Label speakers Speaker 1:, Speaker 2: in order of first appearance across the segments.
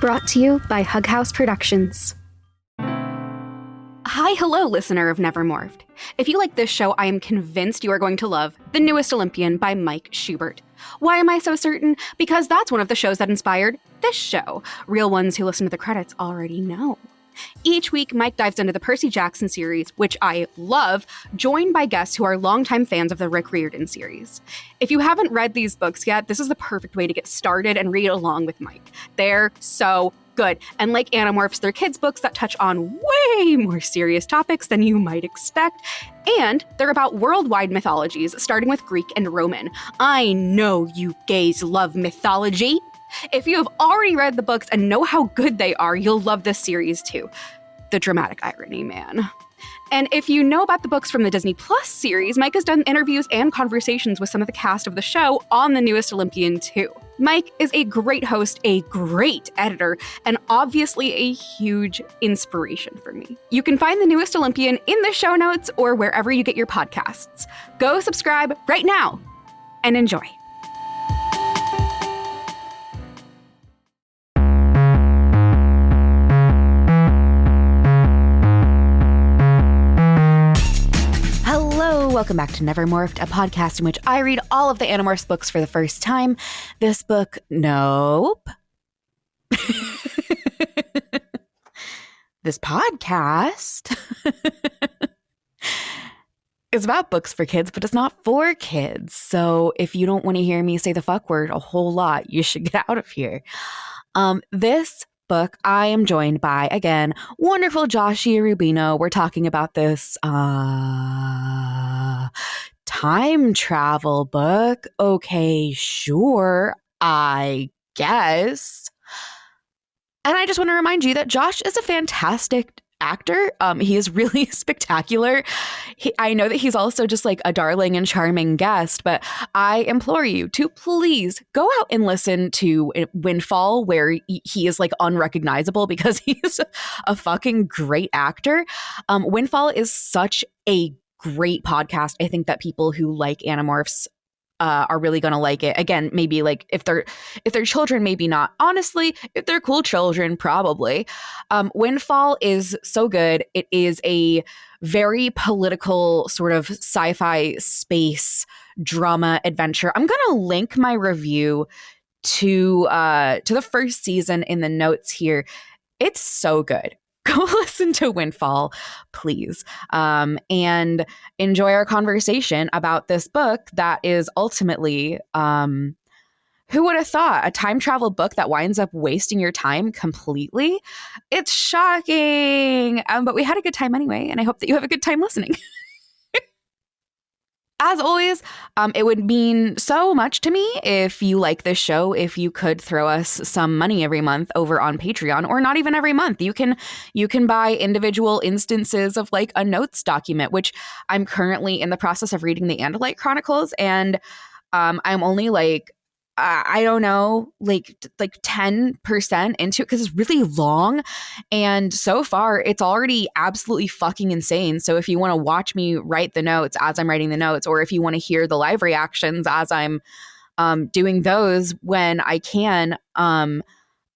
Speaker 1: Brought to you by Hug House Productions.
Speaker 2: Hi, hello, listener of Never Morphed. If you like this show, I am convinced you are going to love The Newest Olympian by Mike Schubert. Why am I so certain? Because that's one of the shows that inspired this show. Real ones who listen to the credits already know. Each week, Mike dives into the Percy Jackson series, which I love, joined by guests who are longtime fans of the Rick Riordan series. If you haven't read these books yet, this is the perfect way to get started and read along with Mike. They're so good. And like Animorphs, they're kids' books that touch on way more serious topics than you might expect. And they're about worldwide mythologies, starting with Greek and Roman. I know you gays love mythology. If you have already read the books and know how good they are, you'll love this series too. The dramatic irony, man. And if you know about the books from the Disney Plus series, Mike has done interviews and conversations with some of the cast of the show on The Newest Olympian too. Mike is a great host, a great editor, and obviously a huge inspiration for me. You can find The Newest Olympian in the show notes or wherever you get your podcasts. Go subscribe right now and enjoy. Welcome back to Never Morphed, a podcast in which I read all of the Animorphs books for the first time. This book, nope. This podcast is about books for kids, but it's not for kids. So if you don't want to hear me say the fuck word a whole lot, you should get out of here. This book, I am joined by, again, wonderful Joshy Rubino. We're talking about this time travel book. Okay, sure, I guess. And I just want to remind you that Josh is a fantastic actor. He is really spectacular. I know that he's also just like a darling and charming guest, but I implore you to please go out and listen to Windfall, where he is like unrecognizable because he's a fucking great actor. Windfall is such a great podcast. I think that people who like Animorphs are really going to like it. Again, maybe like if they're children, maybe not. Honestly, if they're cool children, probably. Windfall is so good. It is a very political sort of sci-fi space drama adventure. I'm going to link my review to the first season in the notes here. It's so good. Go listen to Windfall, please, and enjoy our conversation about this book that is ultimately, who would have thought, a time travel book that winds up wasting your time completely? It's shocking, but we had a good time anyway, and I hope that you have a good time listening. As always, it would mean so much to me if you like this show, if you could throw us some money every month over on Patreon, or not even every month. You can buy individual instances of like a notes document, which I'm currently in the process of reading the Andalite Chronicles, and I'm only like, I don't know, like 10% into it because it's really long. And so far, it's already absolutely fucking insane. So if you want to watch me write the notes as I'm writing the notes, or if you want to hear the live reactions as I'm doing those when I can,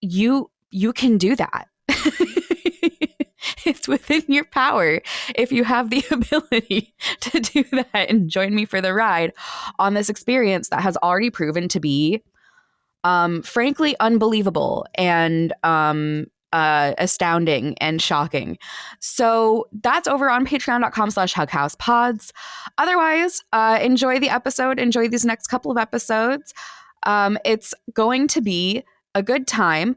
Speaker 2: you can do that. It's within your power if you have the ability to do that and join me for the ride on this experience that has already proven to be frankly unbelievable and astounding and shocking. So that's over on patreon.com/hughousepodds. Otherwise, enjoy the episode. Enjoy these next couple of episodes. It's going to be a good time.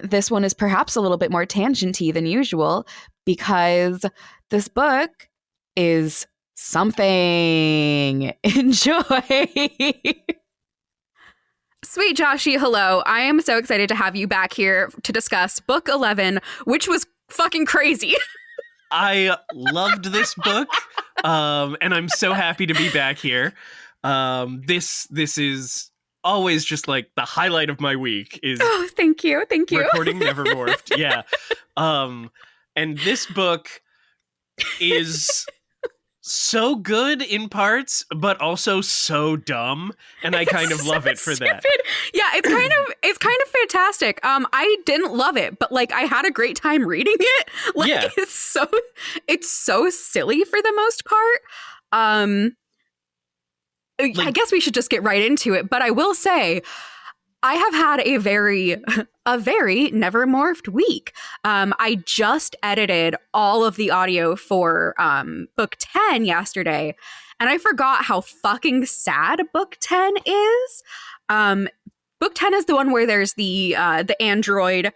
Speaker 2: This one is perhaps a little bit more tangenty than usual because this book is something. Enjoy. Sweet Joshy, hello. I am so excited to have you back here to discuss book 11, which was fucking crazy.
Speaker 3: I loved this book, and I'm so happy to be back here. This is always just like the highlight of my week is
Speaker 2: thank you
Speaker 3: recording Never Morphed. Yeah. And this book is so good in parts, but also so dumb, and I kind of love it for that.
Speaker 2: Yeah, it's kind of fantastic. I didn't love it, but like I had a great time reading it. Like
Speaker 3: Yeah.
Speaker 2: it's so silly for the most part. I guess we should just get right into it, but I will say I have had a very never morphed week. I just edited all of the audio for book 10 yesterday, and I forgot how fucking sad book 10 is. Book 10 is the one where there's the android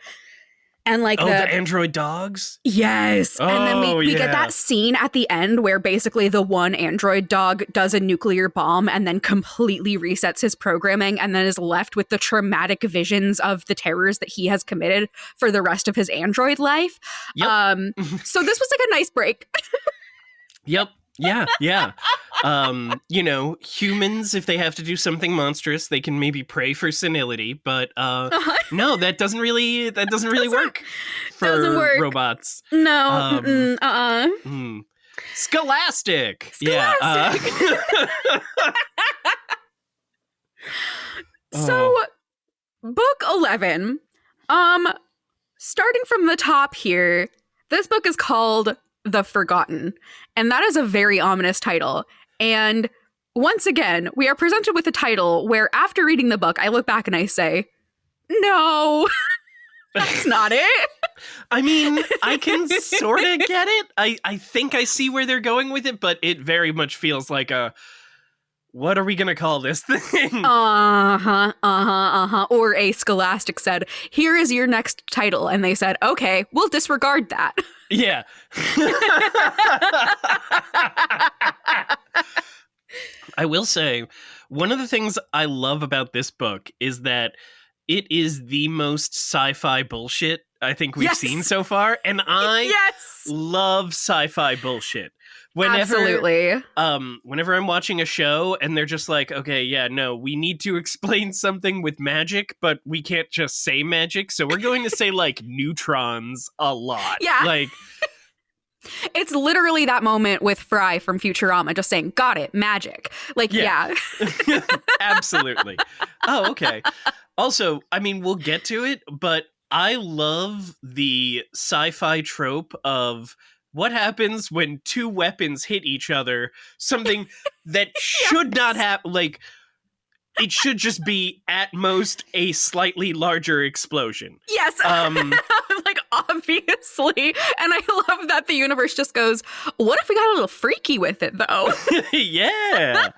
Speaker 2: and like
Speaker 3: the android dogs?
Speaker 2: Yes. And then we get
Speaker 3: yeah.
Speaker 2: that scene at the end where basically the one android dog does a nuclear bomb and then completely resets his programming and then is left with the traumatic visions of the terrors that he has committed for the rest of his android life.
Speaker 3: Yep.
Speaker 2: So this was like a nice break.
Speaker 3: Yep. Yeah. Humans, if they have to do something monstrous, they can maybe pray for senility, but no, that doesn't really work for robots.
Speaker 2: No.
Speaker 3: Scholastic.
Speaker 2: Yeah. So, book 11. Starting from the top here, this book is called The Forgotten, and that is a very ominous title. And once again, we are presented with a title where after reading the book, I look back and I say, no, that's not it.
Speaker 3: I mean, I can sort of get it. I think I see where they're going with it, but it very much feels like what are we going to call this thing?
Speaker 2: Or a Scholastic said, here is your next title. And they said, okay, we'll disregard that.
Speaker 3: Yeah. I will say, one of the things I love about this book is that it is the most sci-fi bullshit I think we've seen so far. And I love sci-fi bullshit.
Speaker 2: Absolutely.
Speaker 3: Whenever I'm watching a show and they're just like, okay, yeah, no, we need to explain something with magic, but we can't just say magic. So we're going to say like neutrons a lot.
Speaker 2: Yeah.
Speaker 3: Like,
Speaker 2: it's literally that moment with Fry from Futurama just saying, got it, magic. Like, yeah.
Speaker 3: Absolutely. Oh, okay. Also, I mean, we'll get to it, but I love the sci-fi trope of what happens when two weapons hit each other, something that should not happen. Like, it should just be at most a slightly larger explosion.
Speaker 2: Yes. Like, obviously. And I love that the universe just goes, what if we got a little freaky with it, though?
Speaker 3: Yeah.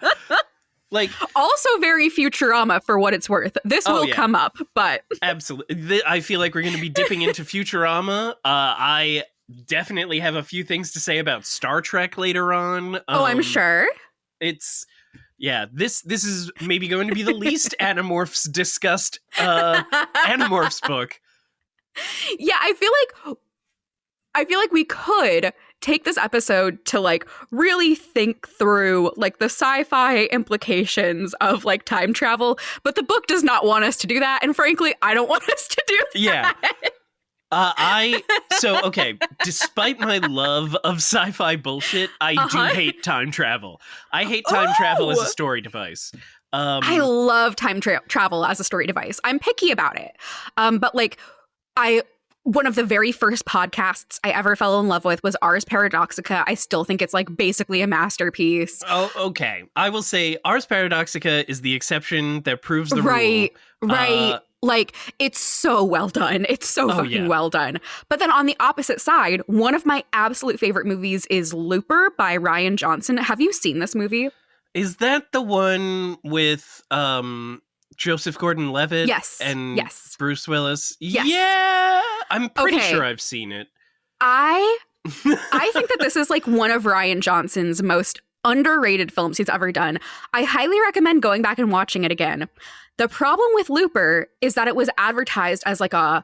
Speaker 3: Like,
Speaker 2: also very Futurama for what it's worth. This will come up, but
Speaker 3: absolutely. I feel like we're going to be dipping into Futurama. I definitely have a few things to say about Star Trek later on.
Speaker 2: I'm sure.
Speaker 3: This is maybe going to be the least Animorphs discussed Animorphs book.
Speaker 2: Yeah, I feel like we could take this episode to like really think through like the sci-fi implications of like time travel, but the book does not want us to do that, and frankly, I don't want us to do that.
Speaker 3: Yeah. Despite my love of sci-fi bullshit, I do hate time travel. I hate time travel as a story device.
Speaker 2: I love time travel as a story device. I'm picky about it. But like, one of the very first podcasts I ever fell in love with was Ars Paradoxica. I still think it's like basically a masterpiece.
Speaker 3: Oh, okay. I will say Ars Paradoxica is the exception that proves the rule.
Speaker 2: Right. Like, it's so well done. It's so fucking well done. But then on the opposite side, one of my absolute favorite movies is Looper by Rian Johnson. Have you seen this movie?
Speaker 3: Is that the one with Joseph Gordon-Levitt? And Bruce Willis?
Speaker 2: Yes.
Speaker 3: Yeah. I'm pretty sure I've seen it.
Speaker 2: I think that this is like one of Rian Johnson's most underrated films he's ever done. I highly recommend going back and watching it again. The problem with Looper is that it was advertised as like a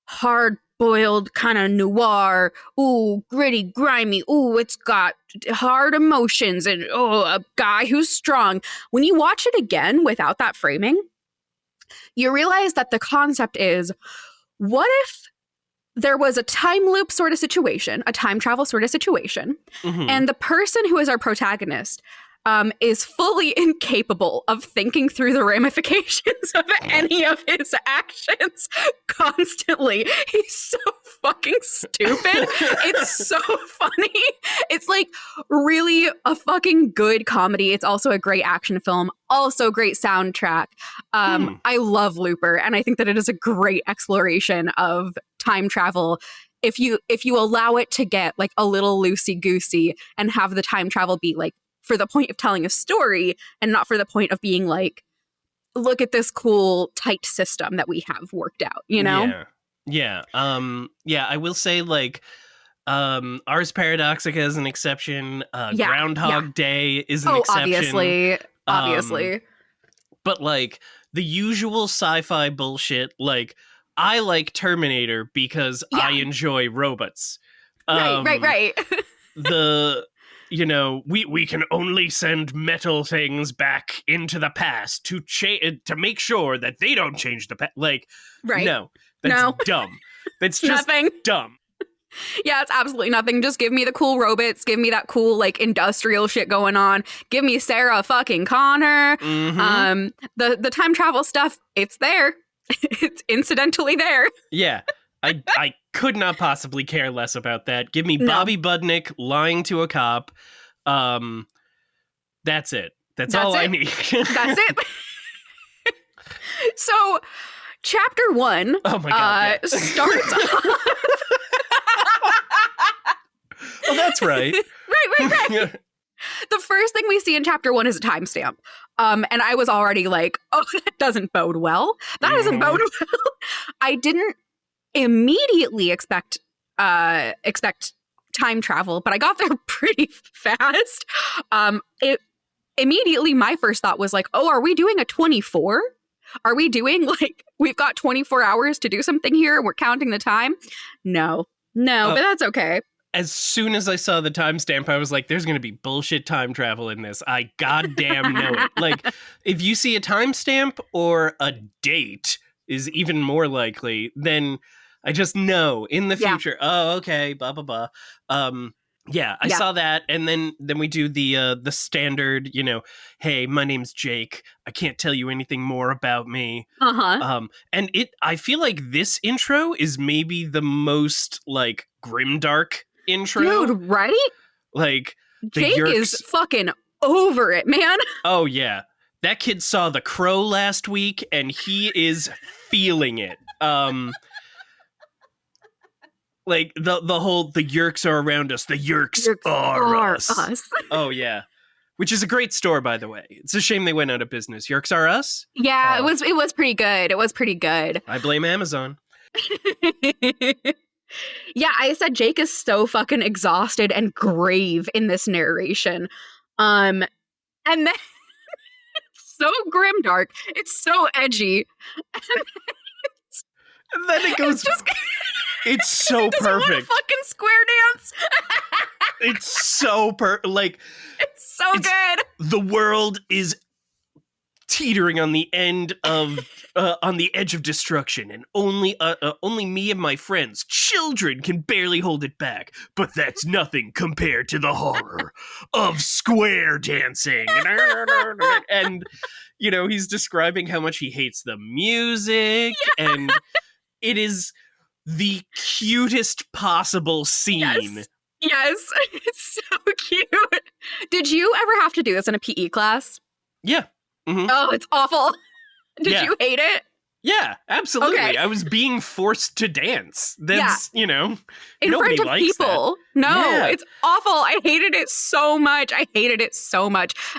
Speaker 2: hard-boiled kind of noir, ooh, gritty, grimy, ooh, it's got hard emotions, and a guy who's strong. When you watch it again without that framing, you realize that the concept is, what if
Speaker 4: there was a time loop sort of situation, a time travel sort of situation,
Speaker 3: Mhm.
Speaker 4: and the person who is our protagonist is fully incapable of thinking through the ramifications of any of his actions constantly. He's so fucking stupid. It's so funny. It's like really a fucking good comedy. It's also a great action film, also great soundtrack. I love Looper, and I think that it is a great exploration of time travel if you allow it to get like a little loosey goosey and have the time travel be like for the point of telling a story and not for the point of being like, look at this cool tight system that we have worked out, you know?
Speaker 3: Yeah. I will say like Ars Paradoxica is an exception. Groundhog Day is an exception.
Speaker 4: Obviously.
Speaker 3: But like the usual sci-fi bullshit, like I like Terminator because I enjoy robots.
Speaker 4: Right.
Speaker 3: We can only send metal things back into the past to make sure that they don't change the past. Like, no, that's dumb. That's just
Speaker 4: nothing.
Speaker 3: Dumb.
Speaker 4: Yeah, it's absolutely nothing. Just give me the cool robots. Give me that cool, like, industrial shit going on. Give me Sarah fucking Connor.
Speaker 3: Mm-hmm.
Speaker 4: The time travel stuff, it's there. It's incidentally there.
Speaker 3: Yeah. I could not possibly care less about that. Give me Bobby Budnick lying to a cop. That's it. That's all I need.
Speaker 4: That's it. So, chapter 1
Speaker 3: oh my God,
Speaker 4: starts off...
Speaker 3: Oh, that's right.
Speaker 4: Right. The first thing we see in chapter 1 is a timestamp. And I was already like, oh, that doesn't bode well. That doesn't bode well. I didn't immediately expect time travel, but I got there pretty fast. Immediately my first thought was like, oh, are we doing a 24? Are we doing like we've got 24 hours to do something here and we're counting the time? No, but that's okay.
Speaker 3: As soon as I saw the timestamp, I was like, there's going to be bullshit time travel in this. I goddamn know it. Like, if you see a timestamp or a date is even more likely, then I just know in the future, oh, okay, blah, blah, blah. I saw that. And then we do the standard, hey, my name's Jake. I can't tell you anything more about me. And I feel like this intro is maybe the most like grimdark intro.
Speaker 4: Dude, right?
Speaker 3: Like
Speaker 4: Jake is fucking over it, man.
Speaker 3: Oh yeah. That kid saw The Crow last week and he is feeling it. Like the whole the Yerks are around us. The Yerks are us. Oh yeah. Which is a great store, by the way. It's a shame they went out of business. Yerks are us?
Speaker 4: Yeah, it was pretty good. It was pretty good.
Speaker 3: I blame Amazon.
Speaker 4: Yeah, I said Jake is so fucking exhausted and grave in this narration. And then it's so grimdark. It's so edgy.
Speaker 3: And then it goes... It's so perfect.
Speaker 4: Want a fucking square dance.
Speaker 3: It's so
Speaker 4: it's so good.
Speaker 3: The world is teetering on the end of on the edge of destruction, and only me and my friends, children, can barely hold it back. But that's nothing compared to the horror of square dancing. And he's describing how much he hates the music, and it is the cutest possible scene.
Speaker 4: Yes, it's so cute. Did you ever have to do this in a PE class?
Speaker 3: Yeah. Mm-hmm.
Speaker 4: Oh, it's awful. Did you hate it?
Speaker 3: Yeah, absolutely.
Speaker 4: Okay.
Speaker 3: I was being forced to dance. That's,
Speaker 4: in
Speaker 3: nobody
Speaker 4: front of
Speaker 3: likes
Speaker 4: people.
Speaker 3: That.
Speaker 4: No, it's awful. I hated it so much.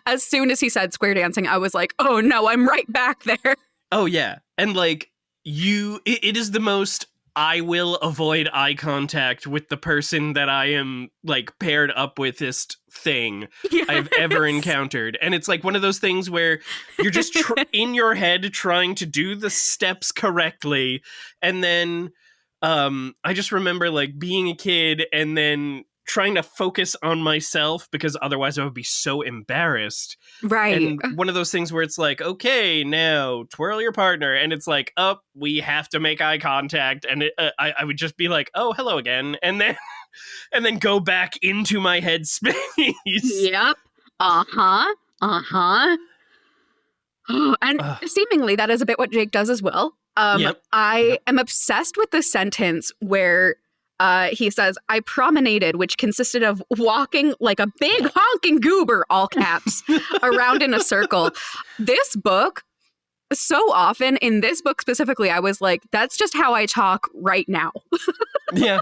Speaker 4: As soon as he said square dancing, I was like, oh no, I'm right back there.
Speaker 3: Oh yeah. And like it is the most I will avoid eye contact with the person that I am like paired up with-ist thing I've ever encountered. And it's like one of those things where you're just in your head trying to do the steps correctly. And then I just remember like being a kid and then trying to focus on myself because otherwise I would be so embarrassed.
Speaker 4: Right.
Speaker 3: And one of those things where it's like, okay, now twirl your partner. And it's like, oh, we have to make eye contact. And I would just be like, oh, hello again. And then go back into my headspace.
Speaker 4: Yep. Uh-huh. Uh-huh. And seemingly that is a bit what Jake does as well. I am obsessed with the sentence where he says, I promenaded, which consisted of walking like a big honking goober, all caps, around in a circle. This book, so often, in this book specifically, I was like, that's just how I talk right now.
Speaker 3: Yeah,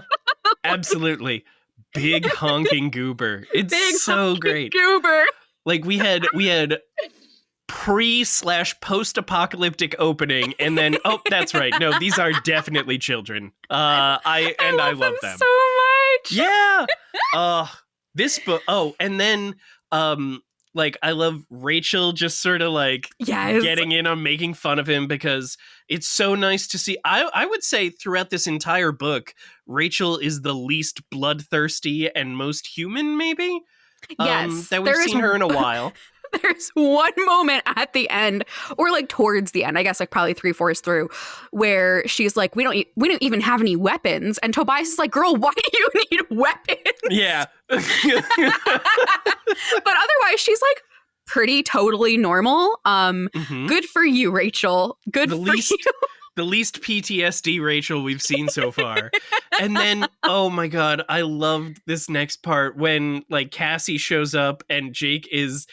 Speaker 3: absolutely. Big honking goober. It's
Speaker 4: Big
Speaker 3: so great.
Speaker 4: Goober.
Speaker 3: Like we had pre/post-apocalyptic opening, and then that's right. No, these are definitely children. I love them
Speaker 4: so much.
Speaker 3: Yeah. This book. Oh, and then like I love Rachel just sort of like getting in on making fun of him because it's so nice to see. I would say throughout this entire book, Rachel is the least bloodthirsty and most human, maybe.
Speaker 4: Yes,
Speaker 3: that we've seen her in a while.
Speaker 4: There's one moment at the end, or like towards the end, I guess like probably 3/4 through, where she's like, we don't even have any weapons, and Tobias is like, girl, why do you need weapons?
Speaker 3: Yeah.
Speaker 4: But otherwise, she's like pretty totally normal. Good for you, Rachel. Good for you.
Speaker 3: The least PTSD Rachel we've seen so far. And then, oh my God, I loved this next part when like Cassie shows up and Jake is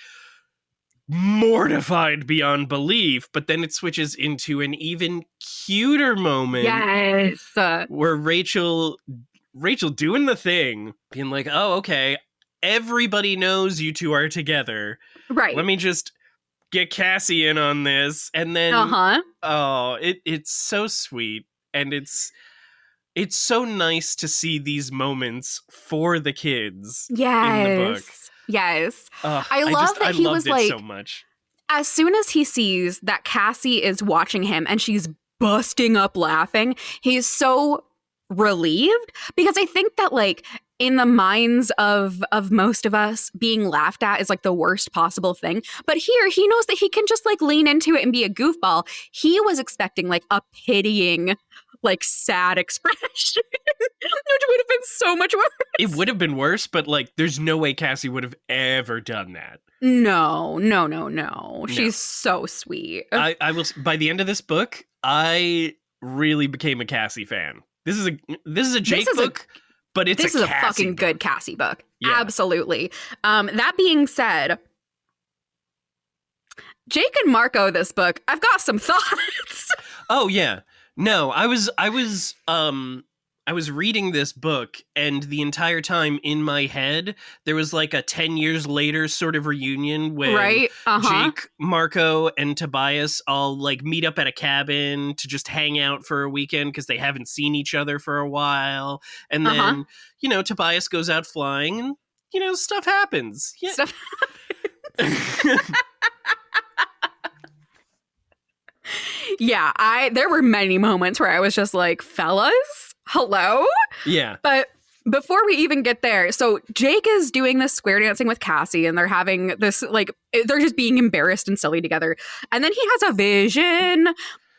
Speaker 3: mortified beyond belief, but then it switches into an even cuter moment.
Speaker 4: Yes.
Speaker 3: Where Rachel doing the thing, being like, oh, okay, everybody knows you two are together.
Speaker 4: Right.
Speaker 3: Let me just get Cassie in on this. And then, oh, it's so sweet. And it's so nice to see these moments for the kids in the book.
Speaker 4: Yes. I love that he was like,
Speaker 3: so much.
Speaker 4: As soon as he sees that Cassie is watching him and she's busting up laughing, he's so relieved, because I think that like in the minds of most of us, being laughed at is like the worst possible thing. But here he knows that he can just like lean into it and be a goofball. He was expecting like a pitying, like sad expression, which would have been so much worse.
Speaker 3: It would have been worse, but like there's no way Cassie would have ever done that.
Speaker 4: No. She's so sweet.
Speaker 3: I will. By the end of this book, I really became a Cassie fan. This is a Jake book, but this is a
Speaker 4: fucking
Speaker 3: book.
Speaker 4: Good Cassie book.
Speaker 3: Yeah.
Speaker 4: Absolutely. That being said, Jake and Marco, this book, I've got some thoughts.
Speaker 3: Oh yeah. No, I was reading this book, and the entire time in my head, there was like a 10 years later sort of reunion when Jake, Marco, and Tobias all like meet up at a cabin to just hang out for a weekend because they haven't seen each other for a while. And then, Tobias goes out flying and, stuff happens. Yeah.
Speaker 4: Stuff happens. Yeah, there were many moments where I was just like, fellas, hello?
Speaker 3: Yeah.
Speaker 4: But before we even get there, so Jake is doing this square dancing with Cassie, and they're having this, like, they're just being embarrassed and silly together. And then he has a vision,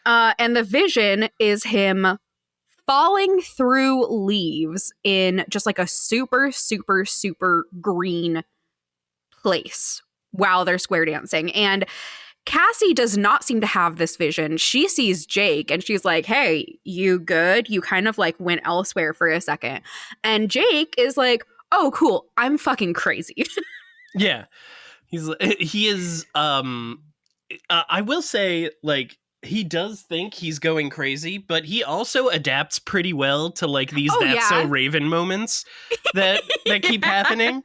Speaker 4: and the vision is him falling through leaves in just like a super, super, super green place while they're square dancing. And Cassie does not seem to have this vision. She sees Jake and she's like, hey, you good? You kind of like went elsewhere for a second. And Jake is like, oh, cool. I'm fucking crazy.
Speaker 3: Yeah. He is, I will say, like, he does think he's going crazy, but he also adapts pretty well to like these so Raven moments that keep happening.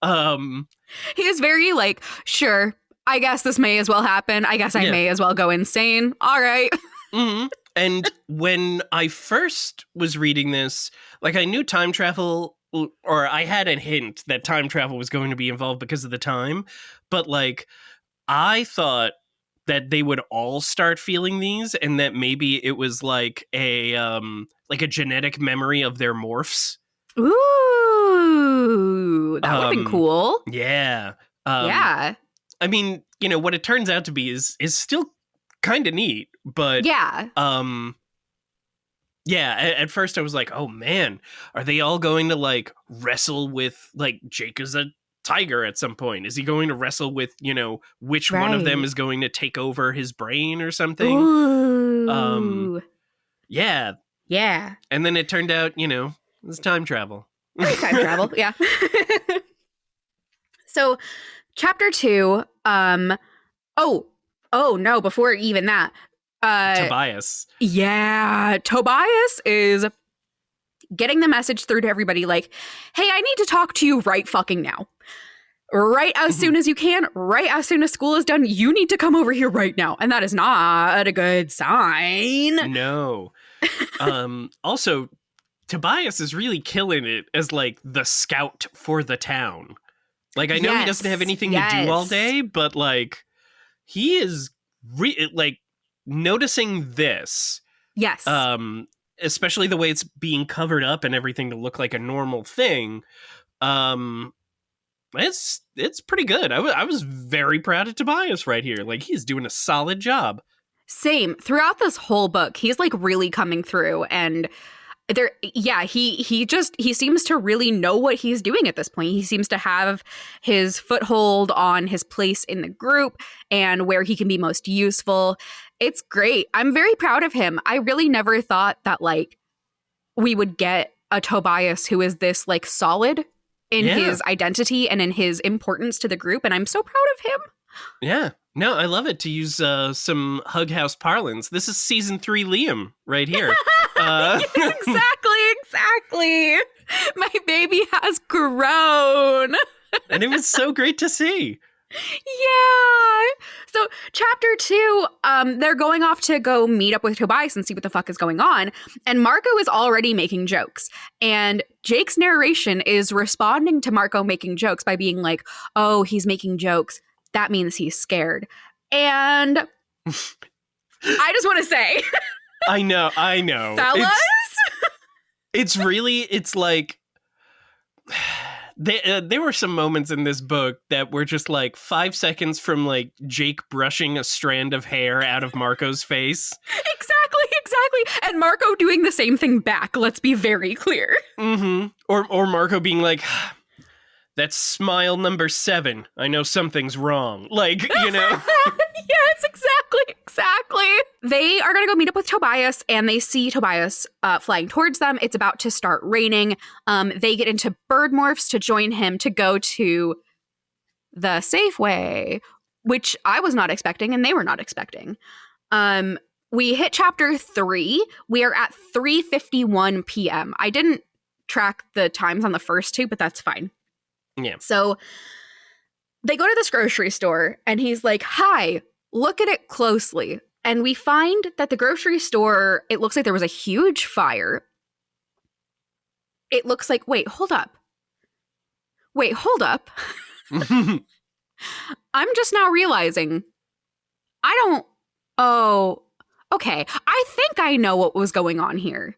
Speaker 4: He is very like, sure, I guess this may as well happen. I guess I may as well go insane. All right.
Speaker 3: Mm-hmm. And when I first was reading this, like I knew time travel, or I had a hint that time travel was going to be involved because of the time. But like, I thought that they would all start feeling these, and that maybe it was like a genetic memory of their morphs.
Speaker 4: Ooh. Ooh, that would have been cool.
Speaker 3: Yeah.
Speaker 4: Yeah.
Speaker 3: I mean, what it turns out to be is still kind of neat, but
Speaker 4: Yeah.
Speaker 3: yeah, at first I was like, oh man, are they all going to like wrestle with like Jake is a tiger at some point? Is he going to wrestle with, which one of them
Speaker 4: Right.
Speaker 3: is going to take over his brain or something?
Speaker 4: Ooh.
Speaker 3: Yeah.
Speaker 4: Yeah.
Speaker 3: And then it turned out, it was time travel.
Speaker 4: Nice time travel. Yeah. So, chapter 2, oh no, before even that.
Speaker 3: Tobias.
Speaker 4: Yeah, Tobias is getting the message through to everybody like, hey, I need to talk to you right fucking now. Right as soon as you can, right as soon as school is done, you need to come over here right now. And that is not a good sign.
Speaker 3: No. Also, Tobias is really killing it as like the scout for the town. Like, I know he doesn't have anything to do all day, but like he is like noticing this.
Speaker 4: Yes.
Speaker 3: Especially the way it's being covered up and everything to look like a normal thing. It's pretty good. I was very proud of Tobias right here. Like, he's doing a solid job.
Speaker 4: Same. Throughout this whole book, he's like really coming through, and he seems to really know what he's doing at this point. He seems to have his foothold on his place in the group and where he can be most useful. It's great. I'm very proud of him. I really never thought that like we would get a Tobias who is this like solid in his identity and in his importance to the group, and I'm so proud of him.
Speaker 3: Yeah. No, I love it. To use some Hug House parlance, this is season 3 Liam right here.
Speaker 4: Yes, exactly. My baby has grown.
Speaker 3: And it was so great to see.
Speaker 4: Yeah. So chapter 2, they're going off to go meet up with Tobias and see what the fuck is going on. And Marco is already making jokes. And Jake's narration is responding to Marco making jokes by being like, oh, he's making jokes. That means he's scared. And I just want to say.
Speaker 3: I know.
Speaker 4: Fellas?
Speaker 3: It's like, there were some moments in this book that were just like 5 seconds from like Jake brushing a strand of hair out of Marco's face.
Speaker 4: Exactly. And Marco doing the same thing back. Let's be very clear.
Speaker 3: Mm-hmm. Or Marco being like, that's smile number 7. I know something's wrong. Like,
Speaker 4: Yes, exactly. They are going to go meet up with Tobias, and they see Tobias flying towards them. It's about to start raining. They get into bird morphs to join him to go to the Safeway, which I was not expecting, and they were not expecting. We hit chapter 3. We are at 3:51 p.m. I didn't track the times on the first 2, but that's fine.
Speaker 3: Yeah.
Speaker 4: So they go to this grocery store, and he's like, hi, look at it closely. And we find that the grocery store, it looks like there was a huge fire. It looks like, wait, hold up. I'm just now realizing okay. I think I know what was going on here.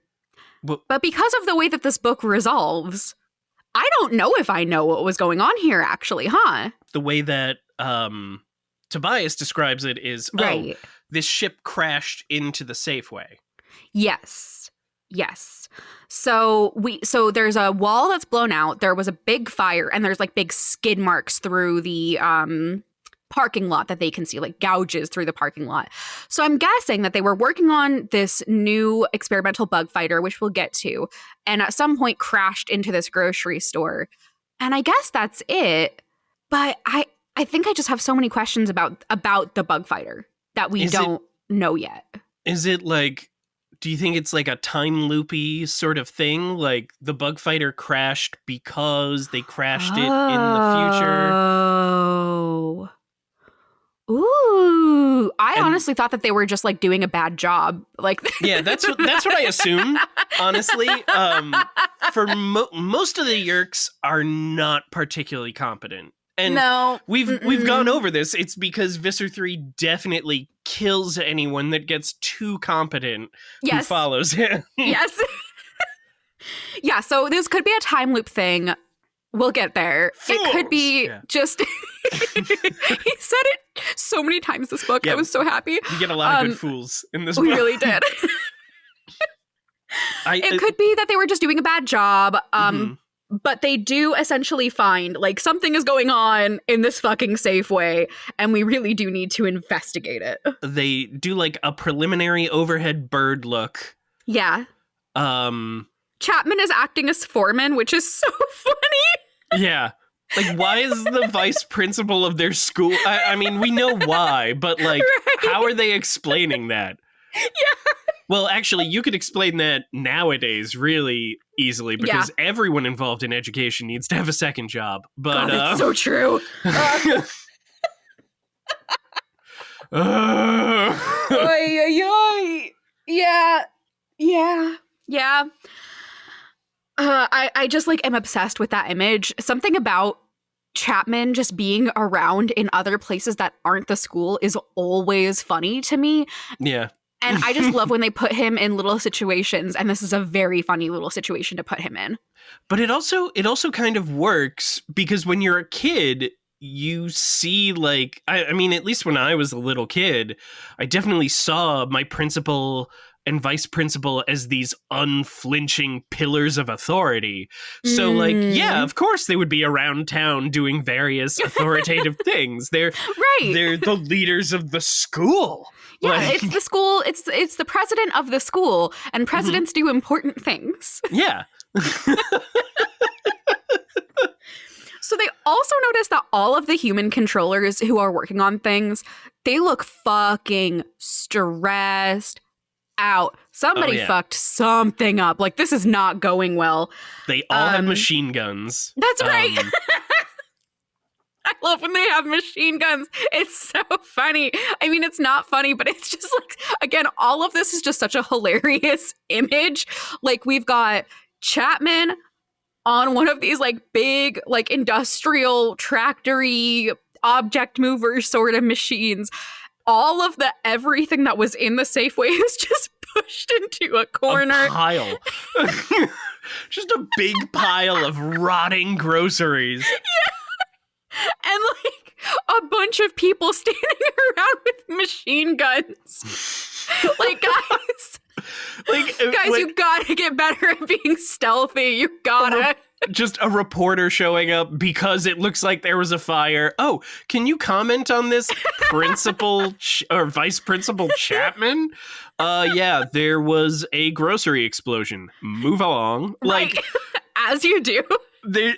Speaker 4: But because of the way that this book resolves, I don't know if I know what was going on here, actually, huh?
Speaker 3: The way that Tobias describes it is,
Speaker 4: right.
Speaker 3: This ship crashed into the Safeway.
Speaker 4: Yes. So there's a wall that's blown out. There was a big fire, and there's like big skid marks through the parking lot that they can see, like gouges through the parking lot. So I'm guessing that they were working on this new experimental bug fighter, which we'll get to, and at some point crashed into this grocery store. And I guess that's it. But I think I just have so many questions about the bug fighter that we don't know yet.
Speaker 3: Is it like, do you think it's like a time loopy sort of thing? Like the bug fighter crashed because they crashed it in the future?
Speaker 4: Oh. Ooh, I honestly thought that they were just like doing a bad job. Like,
Speaker 3: yeah, that's what I assumed. Honestly, for most of the Yeerks are not particularly competent, and
Speaker 4: no,
Speaker 3: we've gone over this. It's because Visser 3 definitely kills anyone that gets too competent who follows him.
Speaker 4: Yes. Yeah, so this could be a time loop thing. We'll get there.
Speaker 3: Fools!
Speaker 4: It could be
Speaker 3: Yeah.
Speaker 4: just. He said it so many times this book.
Speaker 3: Yeah.
Speaker 4: I was so happy.
Speaker 3: We get a lot of good fools in this
Speaker 4: We
Speaker 3: book.
Speaker 4: really did. It could be that they were just doing a bad job.
Speaker 3: Mhm.
Speaker 4: But they do essentially find, like, something is going on in this fucking Safeway, and we really do need to investigate it.
Speaker 3: They do like a preliminary overhead bird look.
Speaker 4: Yeah.
Speaker 3: Um,
Speaker 4: Chapman is acting as foreman, which is so funny.
Speaker 3: yeah. Like, why is the vice principal of their school? I mean, we know why, but like,
Speaker 4: Right.
Speaker 3: how are they explaining that?
Speaker 4: Yeah.
Speaker 3: Well, actually, you could explain that nowadays really easily because everyone involved in education needs to have a second job. But
Speaker 4: God, it's so true. Oy, oy, oy. Yeah. I just like am obsessed with that image. Something about Chapman just being around in other places that aren't the school is always funny to me.
Speaker 3: Yeah.
Speaker 4: And I just love when they put him in little situations, and this is a very funny little situation to put him in.
Speaker 3: But it also kind of works because when you're a kid, you see like I mean, at least when I was a little kid, I definitely saw my principal and vice principal as these unflinching pillars of authority. So like, yeah, of course they would be around town doing various authoritative things. They're the leaders of the school.
Speaker 4: Yeah,
Speaker 3: Like,
Speaker 4: it's the school. It's the president of the school, and presidents do important things.
Speaker 3: yeah.
Speaker 4: So they also notice that all of the human controllers who are working on things, they look fucking stressed out. Somebody fucked something up. Like, this is not going well.
Speaker 3: They all have machine guns.
Speaker 4: That's right. I love when they have machine guns. It's so funny. I mean, it's not funny, but it's just like, again, all of this is just such a hilarious image. Like, we've got Chapman on one of these like big, like industrial tractory object mover sort of machines. All of the everything that was in the Safeway is just pushed into a corner.
Speaker 3: A pile. Just a big pile of rotting groceries.
Speaker 4: Yeah. And like a bunch of people standing around with machine guns. Like, guys. You gotta get better at being stealthy. You gotta.
Speaker 3: Just a reporter showing up because it looks like there was a fire. Oh, can you comment on this, principal or vice principal Chapman? Yeah, there was a grocery explosion. Move along.
Speaker 4: Right.
Speaker 3: Like,
Speaker 4: as you do.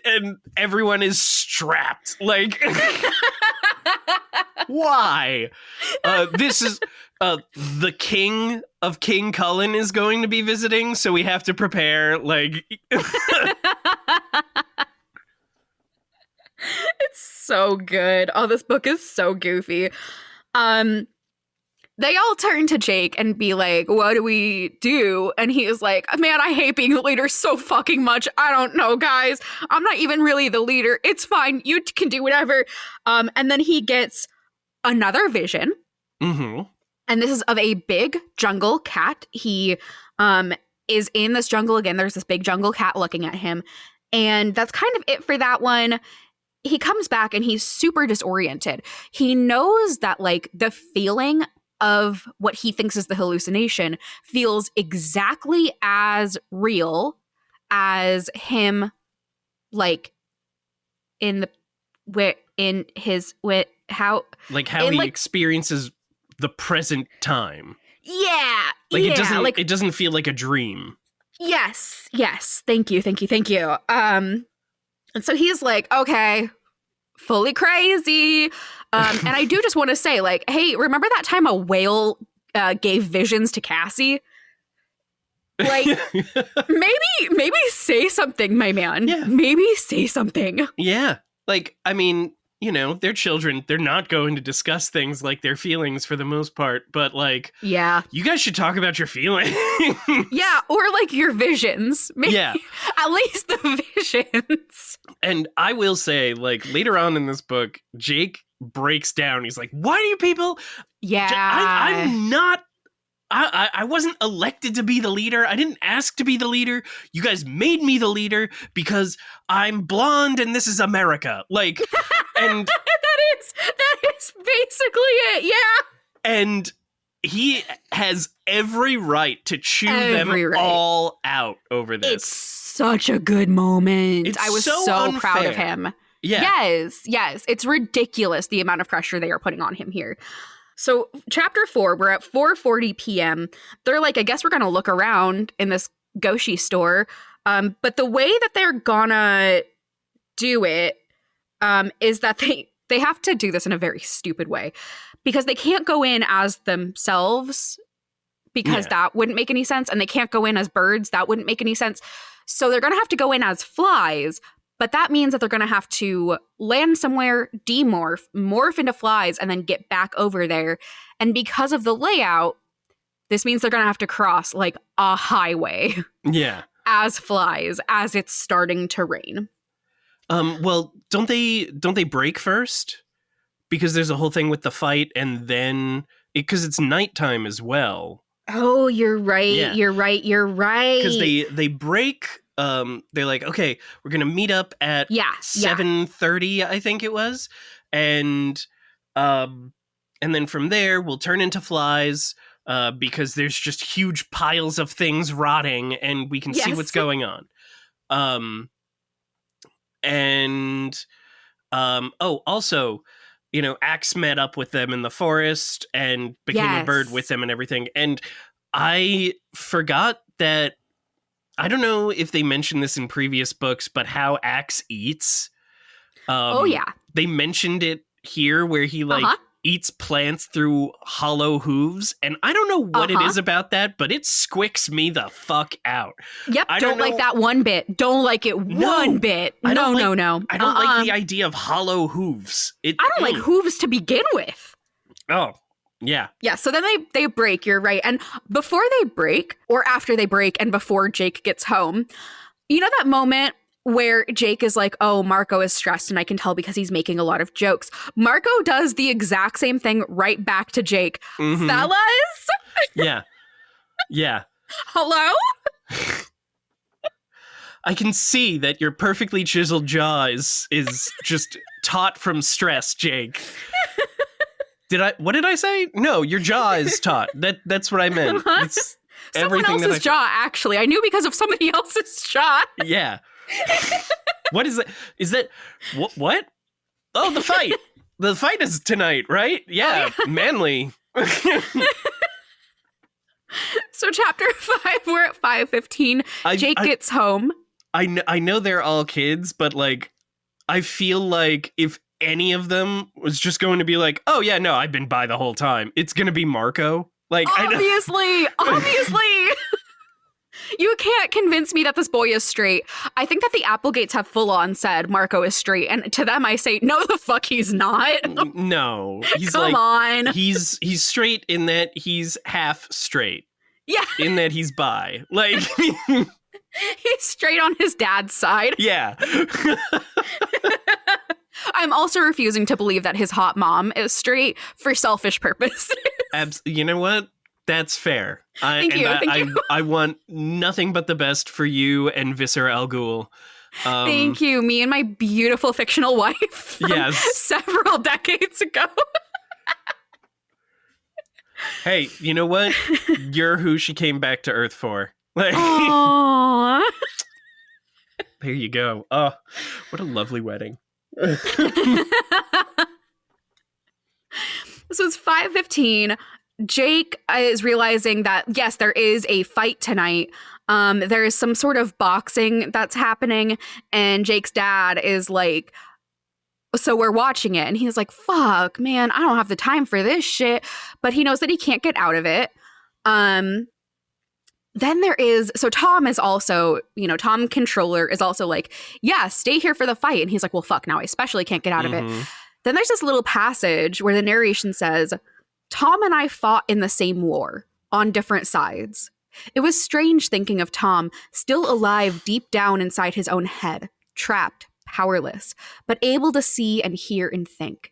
Speaker 3: And everyone is strapped. Like, why? This is the king of King Cullen is going to be visiting, so we have to prepare. Like,
Speaker 4: it's so good. Oh, this book is so goofy. They all turn to Jake and be like, what do we do? And he is like, man, I hate being the leader so fucking much. I don't know, guys. I'm not even really the leader. It's fine. You can do whatever. And then he gets another vision.
Speaker 3: mm-hmm.
Speaker 4: And this is of a big jungle cat. He is in this jungle again. There's this big jungle cat looking at him. And that's kind of it for that one. He comes back and he's super disoriented. He knows that like the feeling of what he thinks is the hallucination feels exactly as real as him, like how
Speaker 3: he experiences the present time.
Speaker 4: Yeah.
Speaker 3: Like,
Speaker 4: yeah,
Speaker 3: it doesn't feel like a dream.
Speaker 4: Yes. Thank you. And so he's like, okay, fully crazy. And I do just want to say, like, hey, remember that time a whale gave visions to Cassie? Like, maybe say something, my man.
Speaker 3: Yeah.
Speaker 4: Maybe say something.
Speaker 3: Yeah. Like, I mean, you know, they're children. They're not going to discuss things like their feelings for the most part. But, like,
Speaker 4: yeah,
Speaker 3: you guys should talk about your feelings.
Speaker 4: Yeah, or, like, your visions. Maybe,
Speaker 3: yeah.
Speaker 4: At least the visions.
Speaker 3: And I will say, like, later on in this book, Jake breaks down. He's like, why do you people...
Speaker 4: Yeah.
Speaker 3: I wasn't elected to be the leader. I didn't ask to be the leader. You guys made me the leader because I'm blonde and this is America. Like, and
Speaker 4: that is basically it. Yeah.
Speaker 3: And he has every right to chew them all out over this.
Speaker 4: It's such a good moment. I was so proud of him.
Speaker 3: Yeah.
Speaker 4: Yes. It's ridiculous the amount of pressure they are putting on him here. So chapter 4, we're at 4:40 p.m. They're like, I guess we're going to look around in this Joshy store. But the way that they're gonna do it is that they have to do this in a very stupid way because they can't go in as themselves because that wouldn't make any sense. And they can't go in as birds. That wouldn't make any sense. So they're going to have to go in as flies. But that means that they're going to have to land somewhere, morph into flies, and then get back over there. And because of the layout, this means they're going to have to cross like a highway.
Speaker 3: Yeah.
Speaker 4: As flies, as it's starting to rain.
Speaker 3: Well, don't they break first? Because there's a whole thing with the fight, and then because it's nighttime as well.
Speaker 4: Oh, you're right. Yeah. You're right.
Speaker 3: Because they break. They're like, okay, we're gonna meet up at 7:30, I think it was, and then from there we'll turn into flies because there's just huge piles of things rotting, and we can see what's going on. Also, Axe met up with them in the forest and became a bird with them and everything. And I forgot that. I don't know if they mentioned this in previous books, but how Axe eats. They mentioned it here where he eats plants through hollow hooves. And I don't know what it is about that, but it squicks me the fuck out.
Speaker 4: Yep, don't like that one bit. Don't like it one bit. No.
Speaker 3: I don't like the idea of hollow hooves.
Speaker 4: I don't like hooves to begin with.
Speaker 3: Oh, yeah.
Speaker 4: Yeah, so then they break, you're right. And before they break, or after they break, and before Jake gets home, you know that moment where Jake is like, oh, Marco is stressed, and I can tell because he's making a lot of jokes. Marco does the exact same thing right back to Jake. Mm-hmm. Fellas?
Speaker 3: Yeah. Yeah.
Speaker 4: Hello?
Speaker 3: I can see that your perfectly chiseled jaw is just taut from stress, Jake. What did I say? No, your jaw is taut. That's what I meant. It's
Speaker 4: someone else's jaw, actually. I knew because of somebody else's jaw.
Speaker 3: Yeah. What is that? Is that what? Oh, the fight. The fight is tonight, right? Yeah, manly.
Speaker 4: So chapter 5, we're at 5:15. Jake gets home.
Speaker 3: I know they're all kids, but like I feel like if any of them was just going to be like, oh yeah, no, I've been bi the whole time, it's gonna be Marco. Like,
Speaker 4: obviously. You can't convince me that this boy is straight. I think that the Applegates have full on said Marco is straight, and to them I say, no, the fuck he's not.
Speaker 3: No, he's
Speaker 4: Come on.
Speaker 3: He's straight in that he's half straight.
Speaker 4: Yeah,
Speaker 3: in that he's bi. Like
Speaker 4: he's straight on his dad's side.
Speaker 3: Yeah.
Speaker 4: I'm also refusing to believe that his hot mom is straight for selfish purposes.
Speaker 3: You know what? That's fair.
Speaker 4: Thank you.
Speaker 3: I want nothing but the best for you and Visser Al Ghul.
Speaker 4: Thank you. Me and my beautiful fictional wife from several decades ago.
Speaker 3: Hey, you know what? You're who she came back to Earth for.
Speaker 4: Aww.
Speaker 3: There you go. Oh, what a lovely wedding.
Speaker 4: So it's 5:15. Jake is realizing that, yes, there is a fight tonight. There is some sort of boxing that's happening. And Jake's dad is like, so we're watching it. And he's like, fuck, man, I don't have the time for this shit. But he knows that he can't get out of it. Then so Tom is also, Tom Controller is also like, yeah, stay here for the fight. And he's like, well, fuck, now I especially can't get out of it. Then there's this little passage where the narration says, Tom and I fought in the same war, on different sides. It was strange thinking of Tom, still alive deep down inside his own head, trapped, powerless, but able to see and hear and think.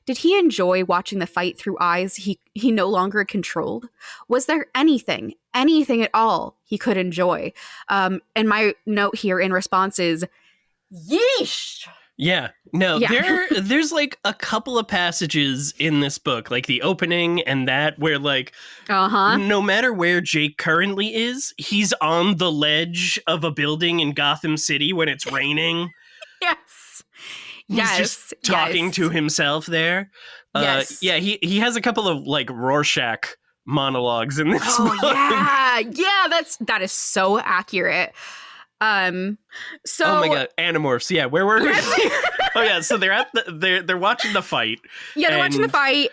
Speaker 4: Did he enjoy watching the fight through eyes he no longer controlled? Was there anything at all he could enjoy? And my note here in response is, yeesh!
Speaker 3: Yeah. No,
Speaker 4: Yeah.
Speaker 3: there's like a couple of passages in this book, like the opening and that, where like no matter where Jake currently is, he's on the ledge of a building in Gotham City when it's raining.
Speaker 4: Yes.
Speaker 3: He's just talking to himself there.
Speaker 4: Yes.
Speaker 3: Yeah, he has a couple of like Rorschach monologues in this book.
Speaker 4: Yeah, that is so accurate. So
Speaker 3: oh my god, Animorphs. Yeah, where were we? Oh yeah, so they're watching the fight.
Speaker 4: Yeah, they're watching the fight.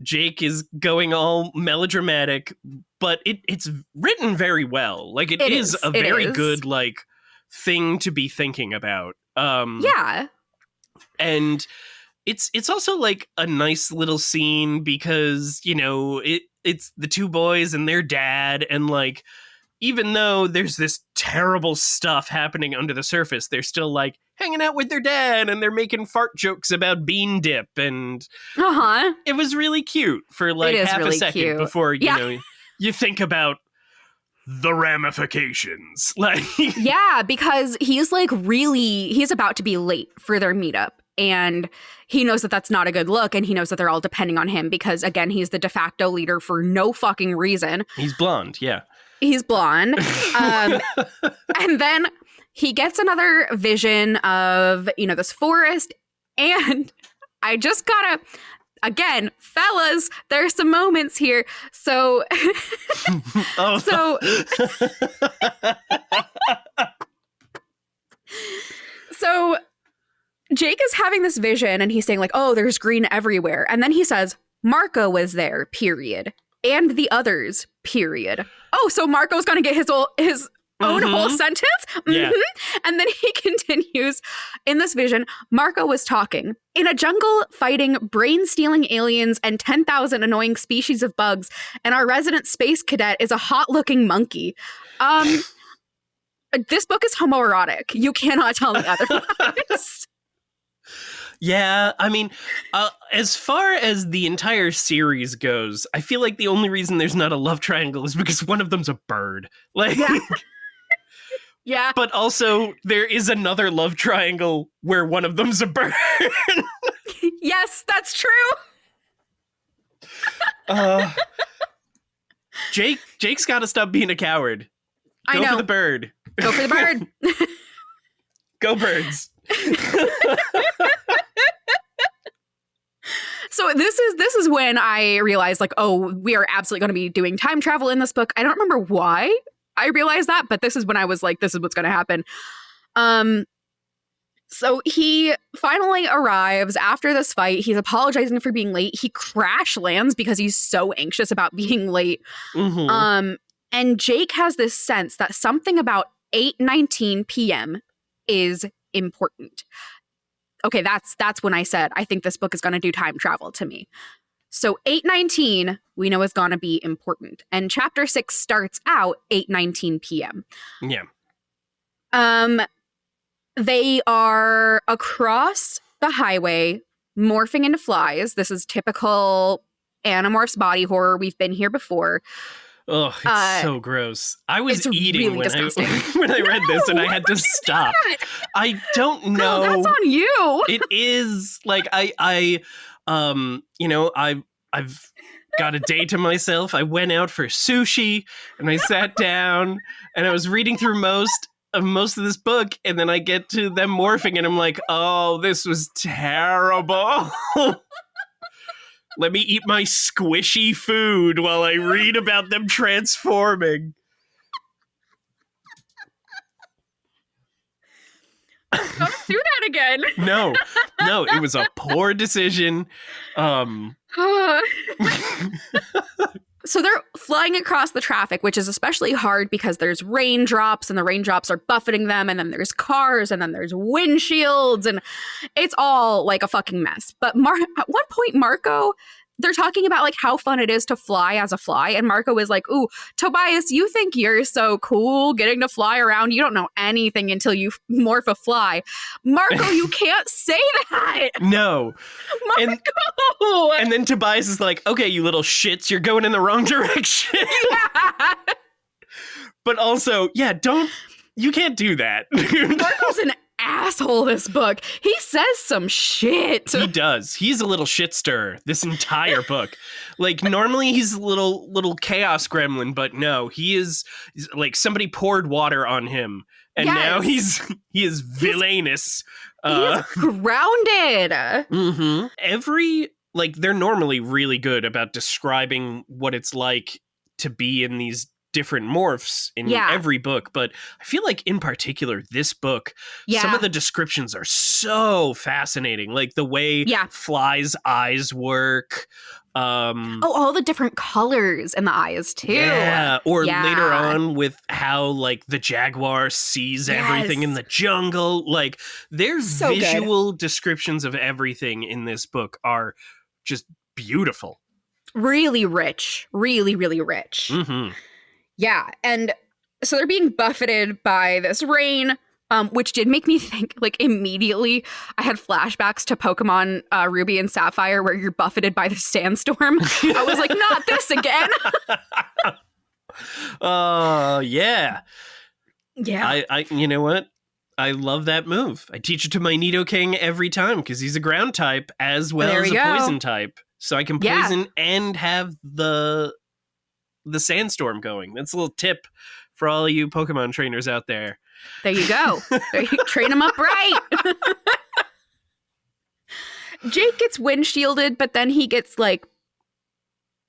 Speaker 3: Jake is going all melodramatic, but it's written very well. Like it is a very good like thing to be thinking about.
Speaker 4: Yeah.
Speaker 3: And it's also like a nice little scene because, you know, it's the two boys and their dad, and like even though there's this terrible stuff happening under the surface, they're still like hanging out with their dad and they're making fart jokes about bean dip, and it was really cute for like half a second before you know you think about the ramifications. Like
Speaker 4: yeah, because he's about to be late for their meetup, and he knows that that's not a good look, and he knows that they're all depending on him because, again, he's the de facto leader for no fucking reason.
Speaker 3: He's blonde, yeah.
Speaker 4: He's blonde. And then he gets another vision of, you know, this forest, and I just gotta, again, fellas, there's some moments here. So, so Jake is having this vision and he's saying like, oh, there's green everywhere. And then he says, Marco was there, period. And the others, period. Oh, so Marco's going to get his own whole sentence?
Speaker 3: Yeah.
Speaker 4: And then he continues, in this vision, Marco was talking. In a jungle fighting brain-stealing aliens and 10,000 annoying species of bugs, and our resident space cadet is a hot-looking monkey. This book is homoerotic. You cannot tell me otherwise.
Speaker 3: Yeah, I mean, as far as the entire series goes, I feel like the only reason there's not a love triangle is because one of them's a bird. Like,
Speaker 4: yeah.
Speaker 3: But also, there is another love triangle where one of them's a bird.
Speaker 4: Yes, that's true.
Speaker 3: Jake's got to stop being a coward. Go for the bird.
Speaker 4: Go for the bird.
Speaker 3: Go birds.
Speaker 4: So this is when I realized, like, oh, we are absolutely going to be doing time travel in this book. I don't remember why I realized that, but this is when I was like, this is what's going to happen. So he finally arrives after this fight. He's apologizing for being late. He crash lands because he's so anxious about being late. And Jake has this sense that something about 8:19 p.m. is important. Okay, that's when I said, I think this book is going to do time travel to me. So 8:19, we know is going to be important. And chapter 6 starts out 8:19 p.m.
Speaker 3: Yeah.
Speaker 4: They are across the highway, morphing into flies. This is typical Animorphs body horror. We've been here before.
Speaker 3: Oh, it's so gross. I was eating
Speaker 4: really
Speaker 3: when I read this, and I had to stop. I don't know.
Speaker 4: Girl, that's on you.
Speaker 3: It is like I you know, I've got a day to myself. I went out for sushi, and I sat down, and I was reading through most of this book, and then I get to them morphing, and I'm like, oh, this was terrible. Let me eat my squishy food while I read about them transforming.
Speaker 4: Don't do that again.
Speaker 3: No, it was a poor decision.
Speaker 4: So they're flying across the traffic, which is especially hard because there's raindrops, and the raindrops are buffeting them, and then there's cars, and then there's windshields, and it's all like a fucking mess. But at one point, Marco they're talking about like how fun it is to fly as a fly. And Marco is like, ooh, Tobias, you think you're so cool getting to fly around. You don't know anything until you morph a fly. Marco, you can't say that.
Speaker 3: No.
Speaker 4: Marco.
Speaker 3: And then Tobias is like, okay, you little shits, you're going in the wrong direction.
Speaker 4: Yeah.
Speaker 3: But also, yeah, you can't do that.
Speaker 4: Marco's an asshole this book. He says some shit.
Speaker 3: He does. He's a little shit stirrer this entire book. Like, normally he's a little chaos gremlin, but no, he's like somebody poured water on him, and now he is villainous.
Speaker 4: He's grounded.
Speaker 3: They're normally really good about describing what it's like to be in these different morphs in every book, but I feel like in particular this book, some of the descriptions are so fascinating, like the way flies' eyes work.
Speaker 4: All the different colors in the eyes too.
Speaker 3: Later on with how like the jaguar sees everything in the jungle. Like there's so visual descriptions of everything in this book are just beautiful.
Speaker 4: Really rich. Really, really rich. Yeah, and so they're being buffeted by this rain, which did make me think, like, immediately I had flashbacks to Pokemon Ruby and Sapphire where you're buffeted by the sandstorm. I was like, not this again.
Speaker 3: Yeah.
Speaker 4: Yeah.
Speaker 3: I you know what? I love that move. I teach it to my Nidoking every time because he's a ground type as well as a poison type. So I can poison and have the sandstorm going. That's a little tip for all you Pokemon trainers out there.
Speaker 4: There you go. Train them up right. Jake gets windshielded, but then he gets like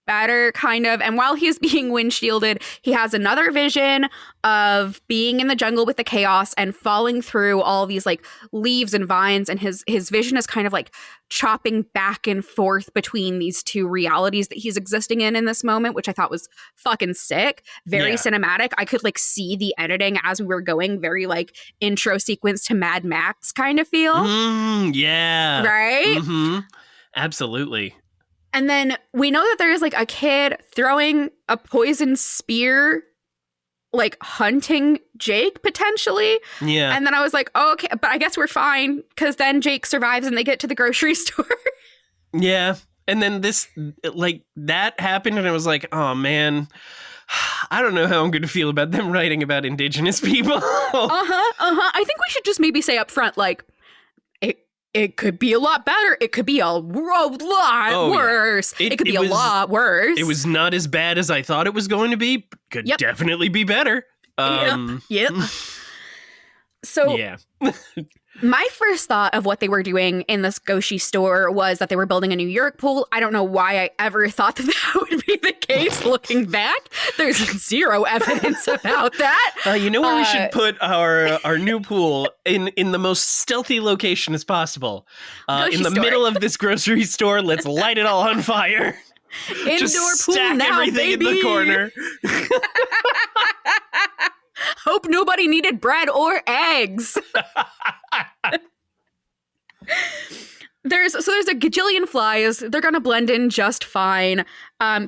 Speaker 4: better, kind of. And while he's being windshielded, he has another vision of being in the jungle with the chaos and falling through all these like leaves and vines. And his vision is kind of like chopping back and forth between these two realities that he's existing in this moment, which I thought was fucking sick. Very cinematic. I could like see the editing as we were going, very like intro sequence to Mad Max kind of feel.
Speaker 3: Yeah.
Speaker 4: Right?
Speaker 3: Absolutely.
Speaker 4: And then we know that there's like a kid throwing a poison spear, like hunting Jake potentially. Yeah. And then I was like, oh, okay, but I guess we're fine because then Jake survives and they get to the grocery store.
Speaker 3: Yeah. And then this, like, that happened and I was like, oh man, I don't know how I'm going to feel about them writing about Indigenous people.
Speaker 4: I think we should just maybe say up front, like, it could be a lot better. It could be a lot worse. It could be a lot worse.
Speaker 3: It was not as bad as I thought it was going to be. Could definitely be better.
Speaker 4: Yep. So my first thought of what they were doing in this Joshy store was that they were building a New York pool. I don't know why I ever thought that would be the case looking back. There's zero evidence about that.
Speaker 3: You know where we should put our new pool? In the most stealthy location as possible. In the middle of this grocery store. Let's light it all on fire.
Speaker 4: Indoor
Speaker 3: Just
Speaker 4: pool
Speaker 3: stack
Speaker 4: now,
Speaker 3: everything
Speaker 4: baby.
Speaker 3: in the corner.
Speaker 4: Hope nobody needed bread or eggs. There's a gajillion flies. They're going to blend in just fine.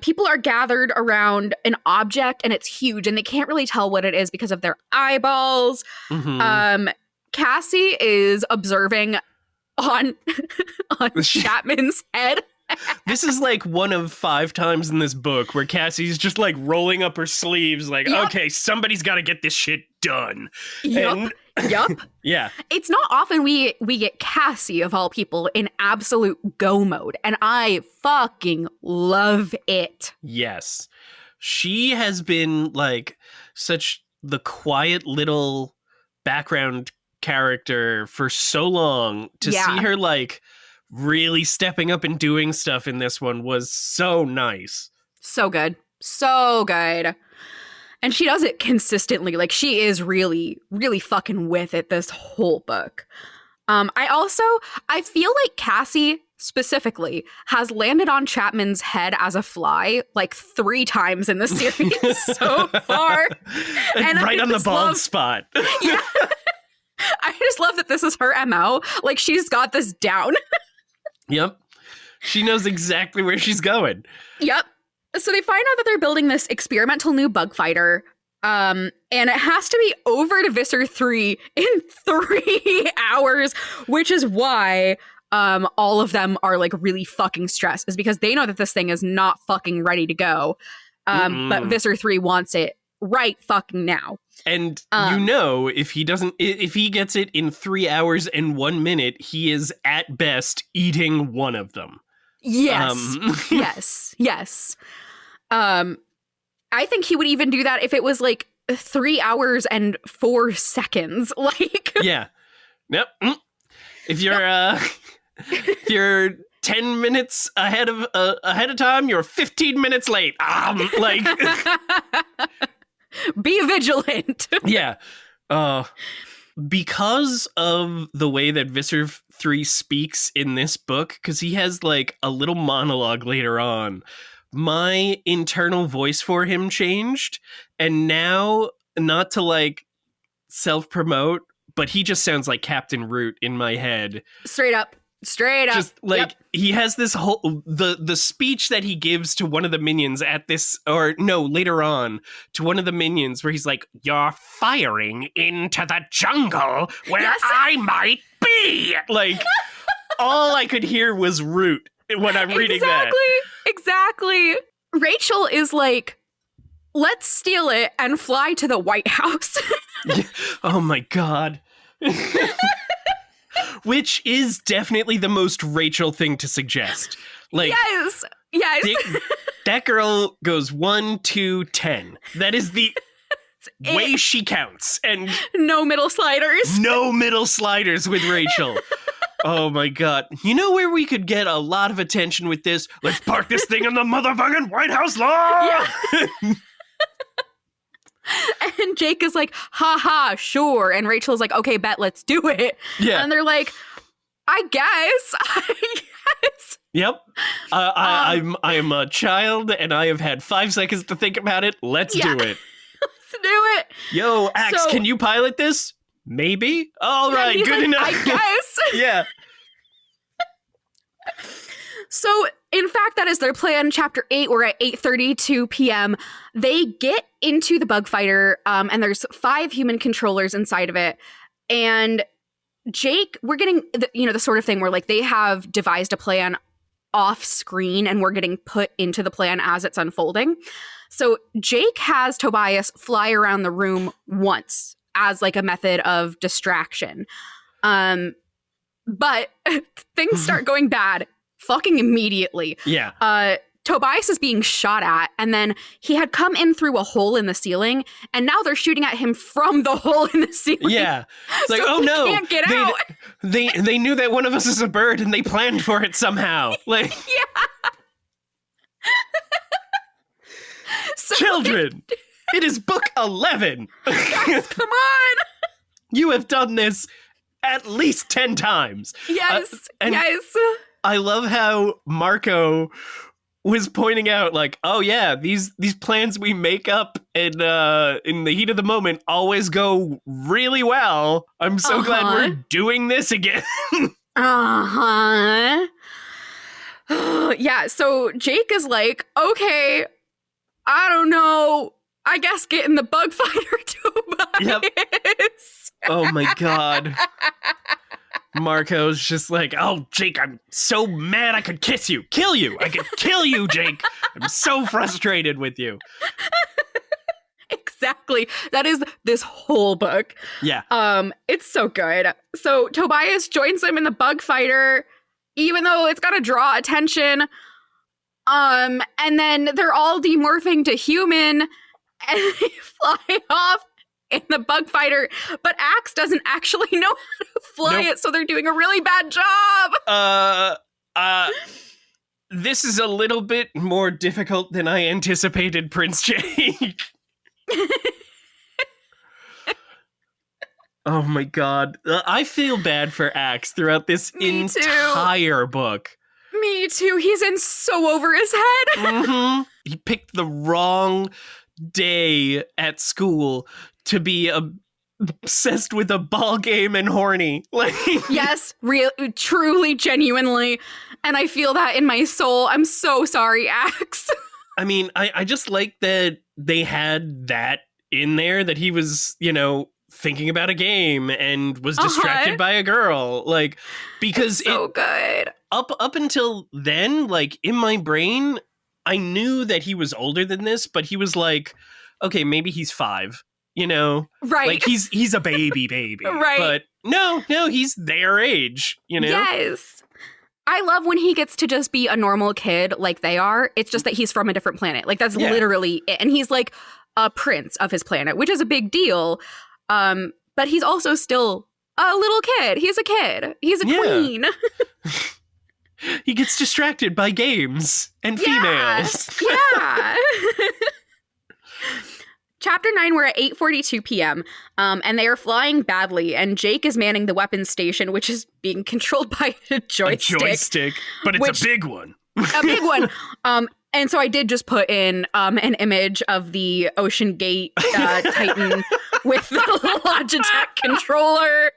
Speaker 4: People are gathered around an object and it's huge and they can't really tell what it is because of their eyeballs. Cassie is observing on Chapman's head.
Speaker 3: This is like one of 5 times in this book where Cassie's just like rolling up her sleeves like, okay, somebody's got to get this shit done.
Speaker 4: Yup.
Speaker 3: Yeah.
Speaker 4: It's not often we get Cassie, of all people, in absolute go mode. And I fucking love it.
Speaker 3: Yes. She has been like such the quiet little background character for so long. To see her like really stepping up and doing stuff in this one was so nice.
Speaker 4: So good. So good. And she does it consistently. Like, she is really, really fucking with it this whole book. I feel like Cassie specifically has landed on Chapman's head as a fly like 3 times in the series so far.
Speaker 3: And right on the bald spot.
Speaker 4: Yeah. I just love that this is her MO. Like, she's got this down.
Speaker 3: Yep. She knows exactly where she's going.
Speaker 4: Yep. So they find out that they're building this experimental new bug fighter. And it has to be over to Visser 3 in 3 hours, which is why all of them are like really fucking stressed, is because they know that this thing is not fucking ready to go. But Visser 3 wants it right fucking now.
Speaker 3: And if he gets it in 3 hours and 1 minute, he is at best eating one of them.
Speaker 4: Yes. Yes. I think he would even do that if it was like 3 hours and 4 seconds. Like,
Speaker 3: yeah. Nope. If you're 10 minutes ahead of time, you're 15 minutes late. Like,
Speaker 4: be vigilant.
Speaker 3: Yeah. Because of the way that Visser 3 speaks in this book, because he has like a little monologue later on, my internal voice for him changed. And now, not to like self-promote, but he just sounds like Captain Root in my head.
Speaker 4: Straight up.
Speaker 3: Just like he has this whole the speech that he gives to one of the minions later on to one of the minions where he's like, "You're firing into the jungle where I might be." Like, all I could hear was Root when I'm reading that.
Speaker 4: Exactly. Rachel is like, "Let's steal it and fly to the White House."
Speaker 3: Oh my god. Which is definitely the most Rachel thing to suggest. Like,
Speaker 4: yes.
Speaker 3: That girl goes 1, 2, 10. That is the way she counts. And
Speaker 4: no middle sliders.
Speaker 3: No middle sliders with Rachel. Oh my god. You know where we could get a lot of attention with this? Let's park this thing in the motherfucking White House lawn! Yeah.
Speaker 4: And Jake is like, haha, sure. And Rachel's like, okay, bet, let's do it.
Speaker 3: Yeah.
Speaker 4: And they're like, I guess.
Speaker 3: Yep. I am a child and I have had 5 seconds to think about it. Let's do it.
Speaker 4: Let's do it.
Speaker 3: Yo, Axe, can you pilot this? Maybe? All right, good enough.
Speaker 4: I guess.
Speaker 3: Yeah.
Speaker 4: So, in fact, that is their plan. Chapter 8, we're at 8:32 p.m. They get into the bug fighter, and there's 5 human controllers inside of it. And Jake, we're getting, the sort of thing where, like, they have devised a plan off screen, and we're getting put into the plan as it's unfolding. So, Jake has Tobias fly around the room once as, like, a method of distraction. But things start going bad fucking immediately.
Speaker 3: Yeah.
Speaker 4: Tobias is being shot at, and then he had come in through a hole in the ceiling, and now they're shooting at him from the hole in the ceiling.
Speaker 3: Yeah. It's like,
Speaker 4: so
Speaker 3: oh no.
Speaker 4: Can't get out.
Speaker 3: They knew that one of us is a bird and they planned for it somehow. Like,
Speaker 4: yeah. So
Speaker 3: children, it is book 11.
Speaker 4: Guys, come on.
Speaker 3: You have done this at least 10 times.
Speaker 4: Yes.
Speaker 3: And
Speaker 4: yes.
Speaker 3: I love how Marco was pointing out, like, oh yeah, these plans we make up in the heat of the moment always go really well. I'm so glad we're doing this again.
Speaker 4: Yeah, so Jake is like, okay, I don't know. I guess get in the bug fighter, Tobias.
Speaker 3: Yep. Oh my god. Marco's just like, oh, Jake, I'm so mad I could kiss you. Kill you. I could kill you, Jake. I'm so frustrated with you.
Speaker 4: Exactly. That is this whole book.
Speaker 3: Yeah.
Speaker 4: It's so good. So Tobias joins them in the bug fighter, even though it's got to draw attention. And then they're all demorphing to human, and they fly off in the bug fighter, but Axe doesn't actually know how to fly it, so they're doing a really bad job.
Speaker 3: This is a little bit more difficult than I anticipated, Prince Jake. Oh my god. I feel bad for Axe throughout this entire book.
Speaker 4: Me too. He's in so over his head.
Speaker 3: Mm-hmm. He picked the wrong day at school to be obsessed with a ball game and horny. Like,
Speaker 4: Yes, truly, genuinely. And I feel that in my soul. I'm so sorry, Axe.
Speaker 3: I mean, I just like that they had that in there, that he was, thinking about a game and was distracted by a girl. Like, because
Speaker 4: it's so good.
Speaker 3: Up until then, like, in my brain, I knew that he was older than this, but he was like, okay, maybe he's 5,
Speaker 4: Right.
Speaker 3: Like, he's a baby.
Speaker 4: Right.
Speaker 3: But no, he's their age,
Speaker 4: Yes. I love when he gets to just be a normal kid like they are. It's just that he's from a different planet. Like, that's literally it. And he's like a prince of his planet, which is a big deal. But he's also still a little kid. He's a kid. He's a queen.
Speaker 3: He gets distracted by games and females.
Speaker 4: Yeah. Chapter 9, we're at 8:42 p.m. And they are flying badly, and Jake is manning the weapons station, which is being controlled by a joystick.
Speaker 3: A joystick, but it's a big one.
Speaker 4: A big one. And so I did just put in an image of the Ocean Gate Titan with the Logitech controller.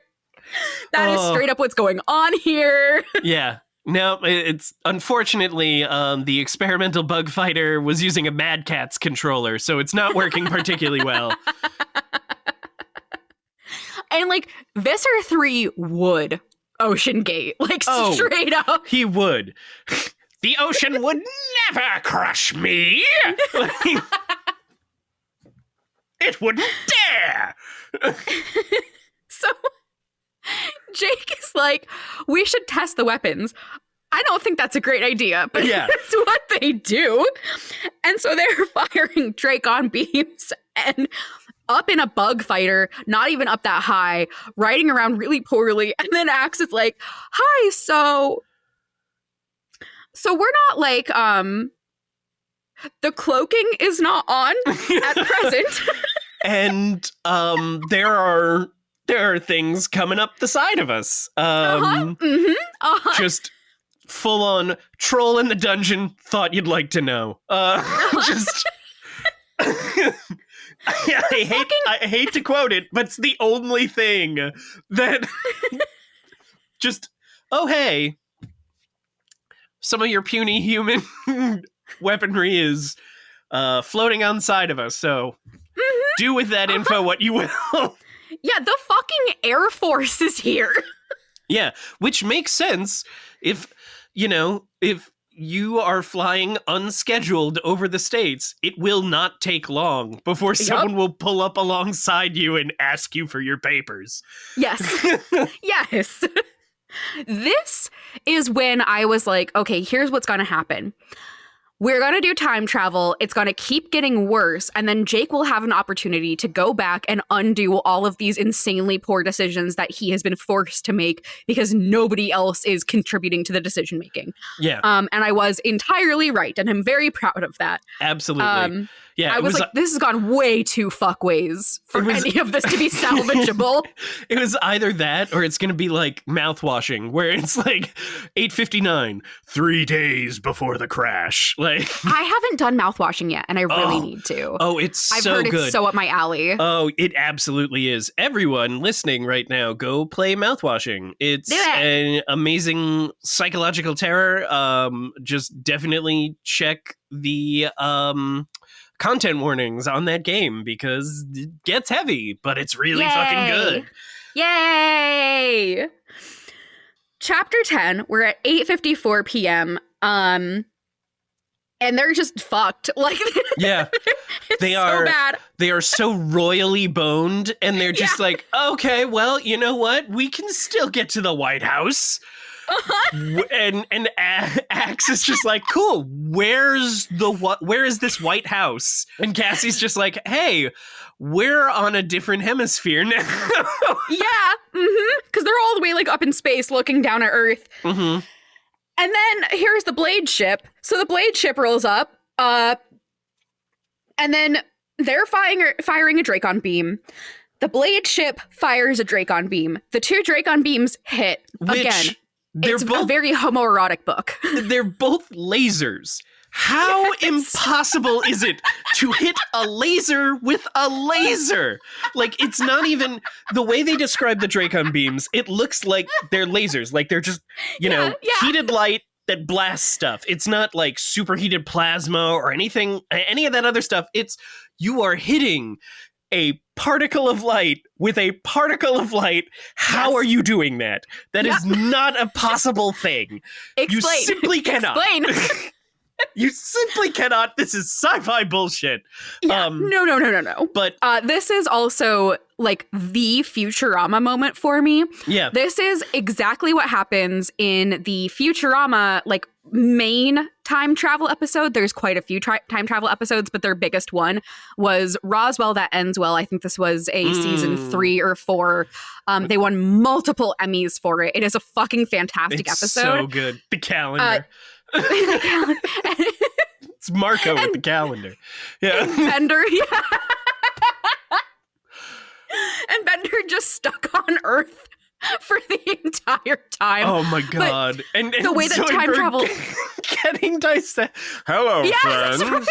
Speaker 4: That is straight up what's going on here.
Speaker 3: Yeah. No, it's unfortunately the experimental bug fighter was using a Mad Catz controller, so it's not working particularly well.
Speaker 4: And like Visser 3 would Ocean Gate, like straight up.
Speaker 3: He would. The ocean would never crush me. It wouldn't dare.
Speaker 4: So Jake is like, we should test the weapons. I don't think that's a great idea, but here's what they do. And so they're firing Dracon beams and up in a bug fighter, not even up that high, riding around really poorly. And then Axe is like, hi, so we're not like, the cloaking is not on at present.
Speaker 3: And there are things coming up the side of us. Just full on troll in the dungeon. Thought you'd like to know. Just. I hate to quote it, but it's the only thing that. Just. Oh hey. Some of your puny human weaponry is floating on the side of us. So do with that info what you will.
Speaker 4: Yeah, the fucking Air Force is here.
Speaker 3: Yeah, which makes sense if you are flying unscheduled over the States, it will not take long before someone will pull up alongside you and ask you for your papers.
Speaker 4: Yes. Yes. This is when I was like, okay, here's what's going to happen. We're going to do time travel. It's going to keep getting worse. And then Jake will have an opportunity to go back and undo all of these insanely poor decisions that he has been forced to make because nobody else is contributing to the decision making.
Speaker 3: Yeah.
Speaker 4: And I was entirely right. And I'm very proud of that.
Speaker 3: Absolutely. Yeah.
Speaker 4: I was like, this has gone way too fuckways for any of this to be salvageable.
Speaker 3: It was either that or it's going to be like mouthwashing, where it's like 8:59, 3 days before the crash. Like,
Speaker 4: I haven't done mouthwashing yet, and I really need to.
Speaker 3: Oh, it's
Speaker 4: I've
Speaker 3: so
Speaker 4: heard
Speaker 3: good.
Speaker 4: It's so up my alley.
Speaker 3: Oh, it absolutely is. Everyone listening right now, go play mouthwashing. It's an amazing psychological terror. Just definitely check the content warnings on that game because it gets heavy, but it's really fucking good.
Speaker 4: Yay! Chapter 10, we're at 8:54 p.m. And they're just fucked. Like,
Speaker 3: yeah,
Speaker 4: they are so bad.
Speaker 3: They are so royally boned, and they're just like, okay, well, you know what? We can still get to the White House. And Axe is just like, cool, where is this White House? And Cassie's just like, hey, we're on a different hemisphere now.
Speaker 4: Yeah, because they're all the way like up in space looking down at Earth. And then here's the Blade ship. So the Blade ship rolls up, and then they're firing a Dracon beam. The Blade ship fires a Dracon beam. The two Dracon beams hit again. It's a very homoerotic book.
Speaker 3: They're both lasers. How impossible is it to hit a laser with a laser? Like, it's not even the way they describe the Dracon beams. It looks like they're lasers. Like, they're just, heated light that blasts stuff. It's not like superheated plasma or anything, any of that other stuff. It's you are hitting a particle of light with a particle of light. How are you doing that? That is not a possible thing.
Speaker 4: Explain.
Speaker 3: You simply cannot.
Speaker 4: Explain.
Speaker 3: You simply cannot. This is sci-fi bullshit.
Speaker 4: Yeah. No.
Speaker 3: But
Speaker 4: this is also like the Futurama moment for me.
Speaker 3: Yeah.
Speaker 4: This is exactly what happens in the Futurama like main time travel episode. There's quite a few time travel episodes, but their biggest one was Roswell That Ends Well. I think this was a season 3 or 4. They won multiple Emmys for it. It is a fucking fantastic episode.
Speaker 3: So good. The calendar. It's Marco with the calendar. Yeah.
Speaker 4: And Bender, and Bender just stuck on Earth for the entire time.
Speaker 3: Oh my god. And
Speaker 4: the way that time travel
Speaker 3: getting dissected. Hello, friends.
Speaker 4: Right. And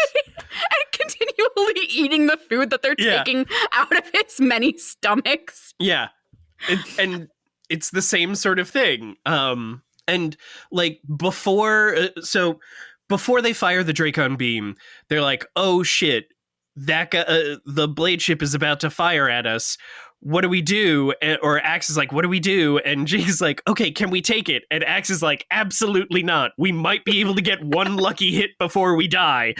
Speaker 4: continually eating the food that they're taking out of his many stomachs.
Speaker 3: Yeah. And it's the same sort of thing. And like before they fire the Dracon beam, they're like, "Oh shit, that the blade ship is about to fire at us. What do we do?" Or Axe is like, "What do we do?" And Jake's like, "Okay, can we take it?" And Axe is like, "Absolutely not. We might be able to get one lucky hit before we die."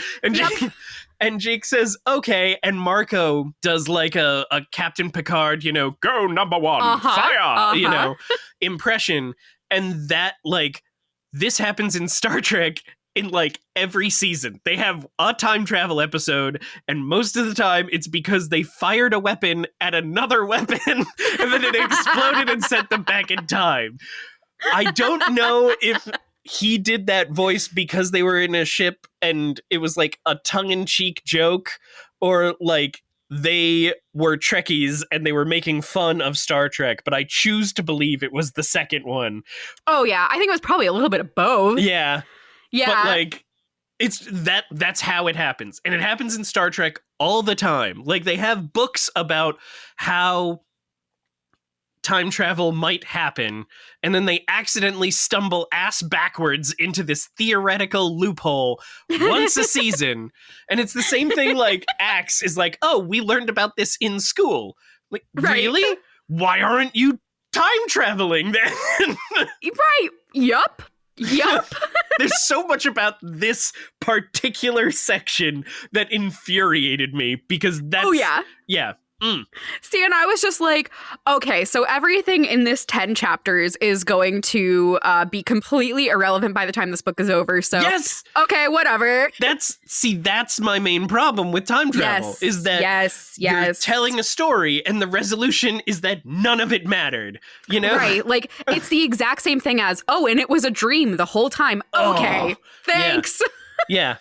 Speaker 3: And Jake says, "Okay." And Marco does like a Captain Picard, go number one, fire, impression. And that, like, this happens in Star Trek in, like, every season. They have a time travel episode, and most of the time it's because they fired a weapon at another weapon, and then it exploded and sent them back in time. I don't know if he did that voice because they were in a ship and it was, like, a tongue-in-cheek joke, or, like, they were Trekkies and they were making fun of Star Trek, but I choose to believe it was the second one.
Speaker 4: Oh yeah, I think it was probably a little bit of both.
Speaker 3: Yeah.
Speaker 4: Yeah.
Speaker 3: But like it's that's how it happens. And it happens in Star Trek all the time. Like they have books about how time travel might happen, and then they accidentally stumble ass backwards into this theoretical loophole once a season. And it's the same thing, like Axe is like, "Oh, we learned about this in school." Like, really? Why aren't you time traveling then?
Speaker 4: Right. Yup.
Speaker 3: There's so much about this particular section that infuriated me because that's...
Speaker 4: Oh, yeah.
Speaker 3: Yeah.
Speaker 4: See, and I was just like, okay, so everything in this 10 chapters is going to be completely irrelevant by the time this book is over. So,
Speaker 3: yes,
Speaker 4: okay, whatever.
Speaker 3: That's my main problem with time travel, is that you're telling a story and the resolution is that none of it mattered, Right,
Speaker 4: like, it's the exact same thing as, oh, and it was a dream the whole time. Okay, thanks.
Speaker 3: Yeah.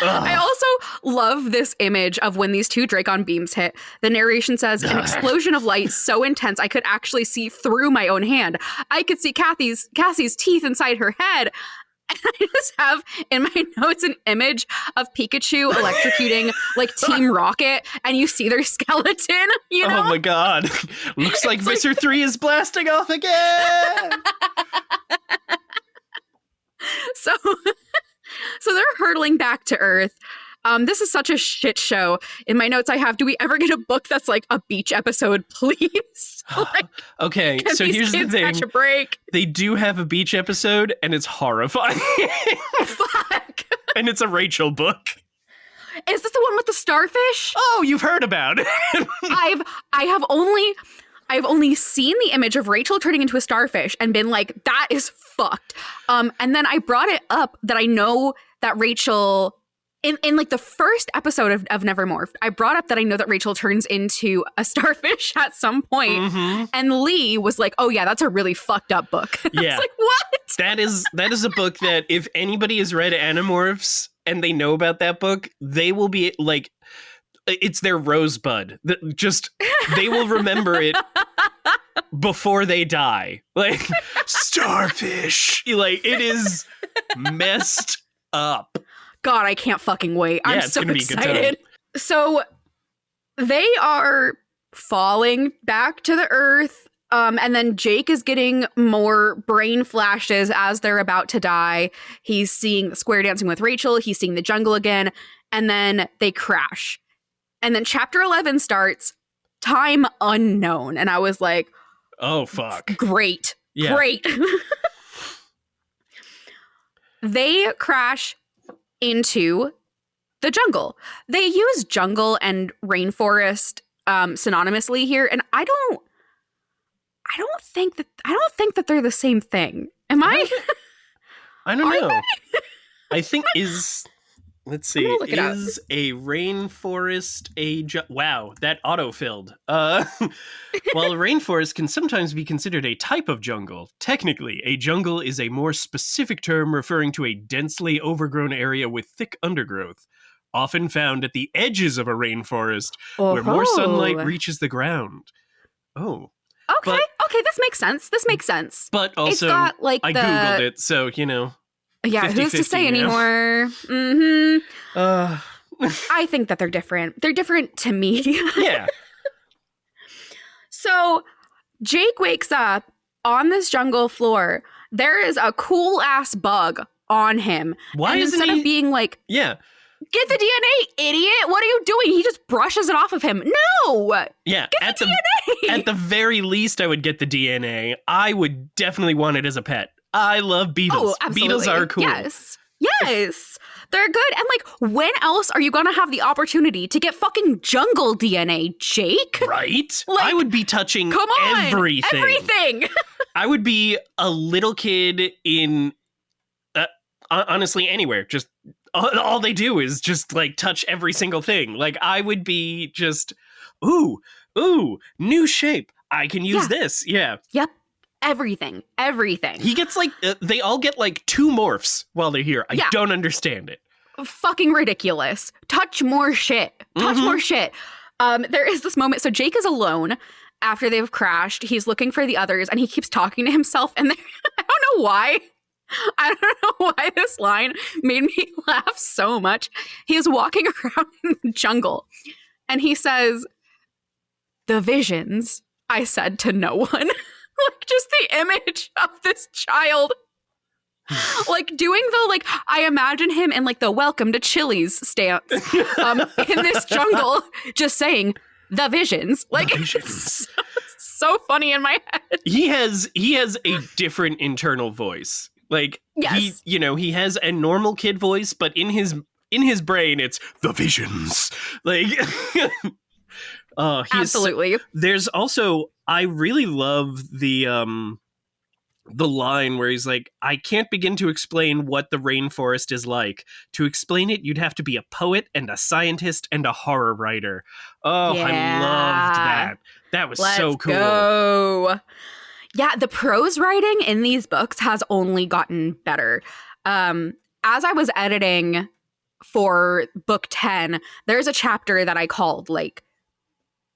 Speaker 4: I also love this image of when these two Dracon beams hit. The narration says, "An explosion of light so intense I could actually see through my own hand. I could see Cassie's teeth inside her head." And I just have in my notes an image of Pikachu electrocuting like Team Rocket, and you see their skeleton,
Speaker 3: Oh my god. Looks like Visser 3 is blasting off again!
Speaker 4: So they're hurtling back to Earth. This is such a shit show. In my notes I have, do we ever get a book that's like a beach episode, please? Like,
Speaker 3: okay, so here's the thing.
Speaker 4: Catch a break?
Speaker 3: They do have a beach episode, and it's horrifying.
Speaker 4: Fuck.
Speaker 3: And it's a Rachel book.
Speaker 4: Is this the one with the starfish?
Speaker 3: Oh, you've heard about it.
Speaker 4: I've only seen the image of Rachel turning into a starfish and been like, that is fucked. And then I brought it up that I know that Rachel, in like the first episode of Nevermorph, I brought up that I know that Rachel turns into a starfish at some point. Mm-hmm. And Lee was like, "Oh yeah, that's a really fucked up book."
Speaker 3: Yeah.
Speaker 4: I was like, what?
Speaker 3: That is a book that if anybody has read Animorphs and they know about that book, they will be like, it's their rosebud. They will remember it before they die. Like, starfish. Like, it is messed up.
Speaker 4: God, I can't fucking wait. I'm
Speaker 3: it's
Speaker 4: so
Speaker 3: gonna be a good time.
Speaker 4: excited. So they are falling back to the earth. And then Jake is getting more brain flashes as they're about to die. He's seeing the square dancing with Rachel. He's seeing the jungle again. And then they crash. And then chapter 11 starts, time unknown. And I was like,
Speaker 3: oh, fuck.
Speaker 4: Great.
Speaker 3: Yeah.
Speaker 4: Great. They crash into the jungle. They use jungle and rainforest synonymously here. And I don't think that they're the same thing. Am I?
Speaker 3: I don't know.
Speaker 4: They?
Speaker 3: I think let's see, is a rainforest wow, that autofilled. While a rainforest can sometimes be considered a type of jungle, technically, a jungle is a more specific term referring to a densely overgrown area with thick undergrowth, often found at the edges of a rainforest where more sunlight reaches the ground. Oh.
Speaker 4: Okay, this makes sense.
Speaker 3: But also,
Speaker 4: it's got, like,
Speaker 3: I Googled it, so,
Speaker 4: yeah,
Speaker 3: 50,
Speaker 4: who's to say
Speaker 3: 50,
Speaker 4: anymore? I think that they're different. They're different to me.
Speaker 3: Yeah.
Speaker 4: So Jake wakes up on this jungle floor. There is a cool ass bug on him.
Speaker 3: Why
Speaker 4: and
Speaker 3: isn't
Speaker 4: instead
Speaker 3: he...
Speaker 4: of being like,
Speaker 3: yeah,
Speaker 4: get the DNA, idiot. What are you doing? He just brushes it off of him. No.
Speaker 3: Yeah.
Speaker 4: Get the DNA.
Speaker 3: At the very least, I would get the DNA. I would definitely want it as a pet. I love beetles.
Speaker 4: Oh, absolutely.
Speaker 3: Beetles are cool.
Speaker 4: Yes. They're good. And like, when else are you going to have the opportunity to get fucking jungle DNA, Jake?
Speaker 3: Right?
Speaker 4: Like,
Speaker 3: I would be touching everything.
Speaker 4: Everything.
Speaker 3: I would be a little kid in, honestly, anywhere. Just, all they do is just, like, touch every single thing. Like, I would be just, ooh, new shape. I can use this. Yeah.
Speaker 4: Yep. Everything.
Speaker 3: He gets, like, they all get, like, 2 morphs while they're here. I don't understand it.
Speaker 4: Fucking ridiculous. Touch more shit. More shit. There is this moment. So Jake is alone after they've crashed. He's looking for the others and he keeps talking to himself. And I don't know why. I don't know why this line made me laugh so much. He is walking around in the jungle and he says, "The visions I said to no one." Like, just the image of this child, like, doing the, like, I imagine him in, like, the welcome to Chili's stance in this jungle, just saying, "The visions." Like, it's so funny in my head.
Speaker 3: He has a different internal voice. Like,
Speaker 4: yes.
Speaker 3: he has a normal kid voice, but in his brain, it's the visions. Like,
Speaker 4: absolutely.
Speaker 3: There's also, I really love the line where he's like, "I can't begin to explain what the rainforest is like. To explain it, you'd have to be a poet and a scientist and a horror writer." Oh, yeah. I loved that. That was so cool.
Speaker 4: Go. Yeah, the prose writing in these books has only gotten better. As I was editing for book 10, there's a chapter that I called, like,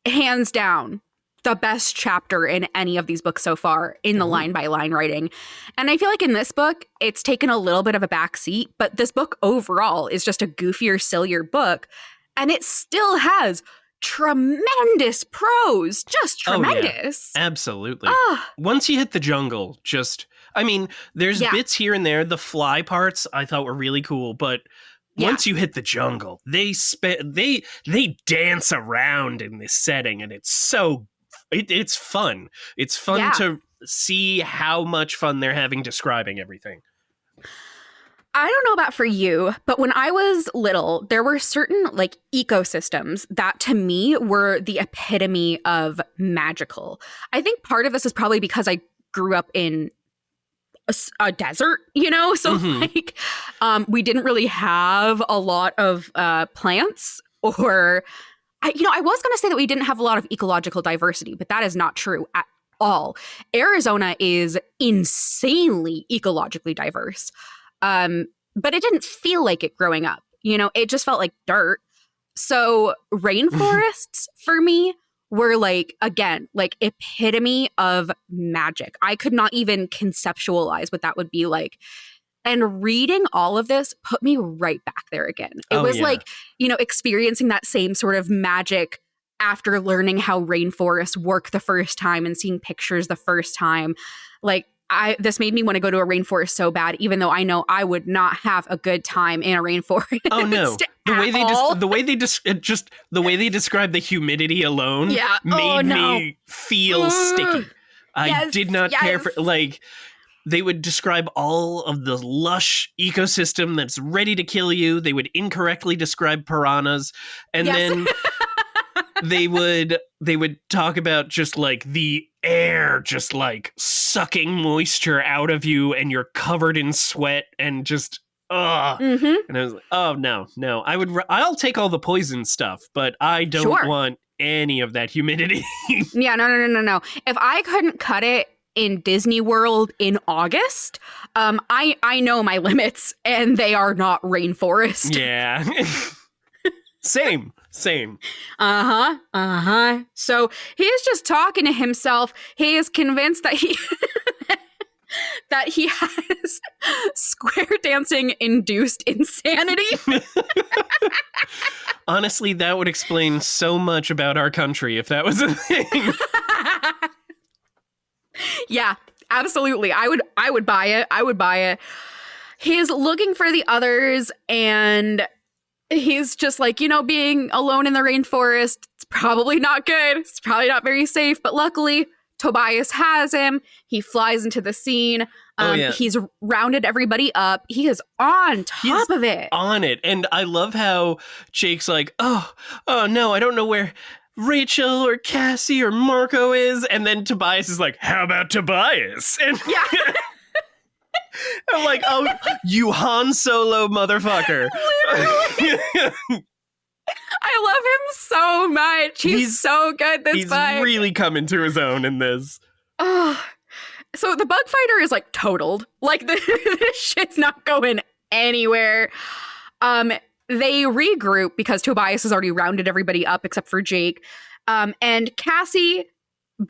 Speaker 4: hands down, the best chapter in any of these books so far in the line-by-line writing. And I feel like in this book, it's taken a little bit of a backseat, but this book overall is just a goofier, sillier book, and it still has tremendous prose. Just tremendous.
Speaker 3: Oh, yeah. Absolutely. Once you hit the jungle, there's bits here and there. The fly parts I thought were really cool, but once you hit the jungle, they dance around in this setting, and it's so it's fun. It's fun to see how much fun they're having describing everything.
Speaker 4: I don't know about for you, but when I was little, there were certain, like, ecosystems that to me were the epitome of magical. I think part of this is probably because I grew up in a desert, so like, we didn't really have a lot of plants, or I was going to say that we didn't have a lot of ecological diversity, but that is not true at all. Arizona is insanely ecologically diverse. But it didn't feel like it growing up. It just felt like dirt. So rainforests for me were, like, again, like, epitome of magic. I could not even conceptualize what that would be like. And reading all of this put me right back there again. It was like, experiencing that same sort of magic after learning how rainforests work the first time and seeing pictures the first time. Like, this made me want to go to a rainforest so bad, even though I know I would not have a good time in a rainforest.
Speaker 3: Oh no! The way they describe the humidity alone made me feel sticky. I did not care for They would describe all of the lush ecosystem that's ready to kill you. They would incorrectly describe piranhas, and then they would talk about just like the air just like sucking moisture out of you, and you're covered in sweat and just and I was like, oh no, I'll take all the poison stuff, but I don't want any of that humidity.
Speaker 4: No. If I couldn't cut it in Disney World in August, I know my limits, and they are not rainforest.
Speaker 3: Yeah. Same.
Speaker 4: So he is just talking to himself. He is convinced that he that he has square dancing induced insanity.
Speaker 3: Honestly, that would explain so much about our country if that was a thing.
Speaker 4: Yeah, absolutely. I would buy it. He's looking for the others, and he's just like, being alone in the rainforest, it's probably not good. It's probably not very safe. But luckily, Tobias has him. He flies into the scene. He's rounded everybody up. He is on top of it.
Speaker 3: On it. And I love how Jake's like, oh no, I don't know where Rachel or Cassie or Marco is. And then Tobias is like, how about Tobias? And I'm like, oh, you Han Solo motherfucker.
Speaker 4: Literally. I love him so much. He's so good this fight.
Speaker 3: He's really coming to his own in this.
Speaker 4: So the bug fighter is like totaled. Like this shit's not going anywhere. They regroup because Tobias has already rounded everybody up except for Jake. And Cassie,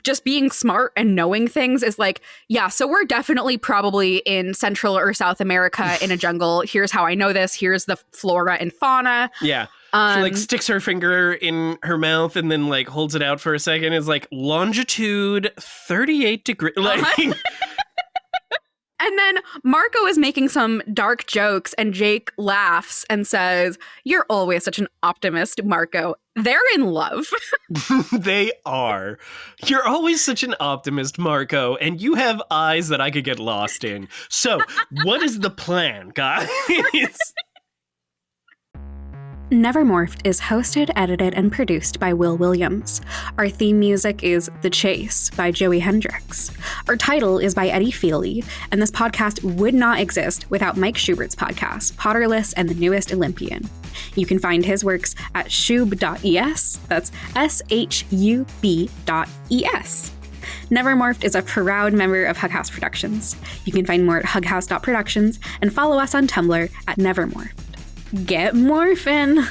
Speaker 4: just being smart and knowing things, is like, yeah, so we're definitely probably in Central or South America in a jungle. Here's how I know this. Here's the flora and fauna.
Speaker 3: Yeah. She like sticks her finger in her mouth and then like holds it out for a second. It's like longitude 38 degrees. Like,
Speaker 4: and then Marco is making some dark jokes, and Jake laughs and says, "You're always such an optimist, Marco." They're in love.
Speaker 3: They are. You're always such an optimist, Marco, and you have eyes that I could get lost in. So, what is the plan, guys?
Speaker 1: Nevermorphed is hosted, edited, and produced by Will Williams. Our theme music is The Chase by Joey Hendricks. Our title is by Eddie Feely, and this podcast would not exist without Mike Schubert's podcast, Potterless and the Newest Olympian. You can find his works at shub.es, that's shub.es. Nevermorphed is a proud member of Hug House Productions. You can find more at hughouse.productions and follow us on Tumblr at Nevermorphed. Get morphin'!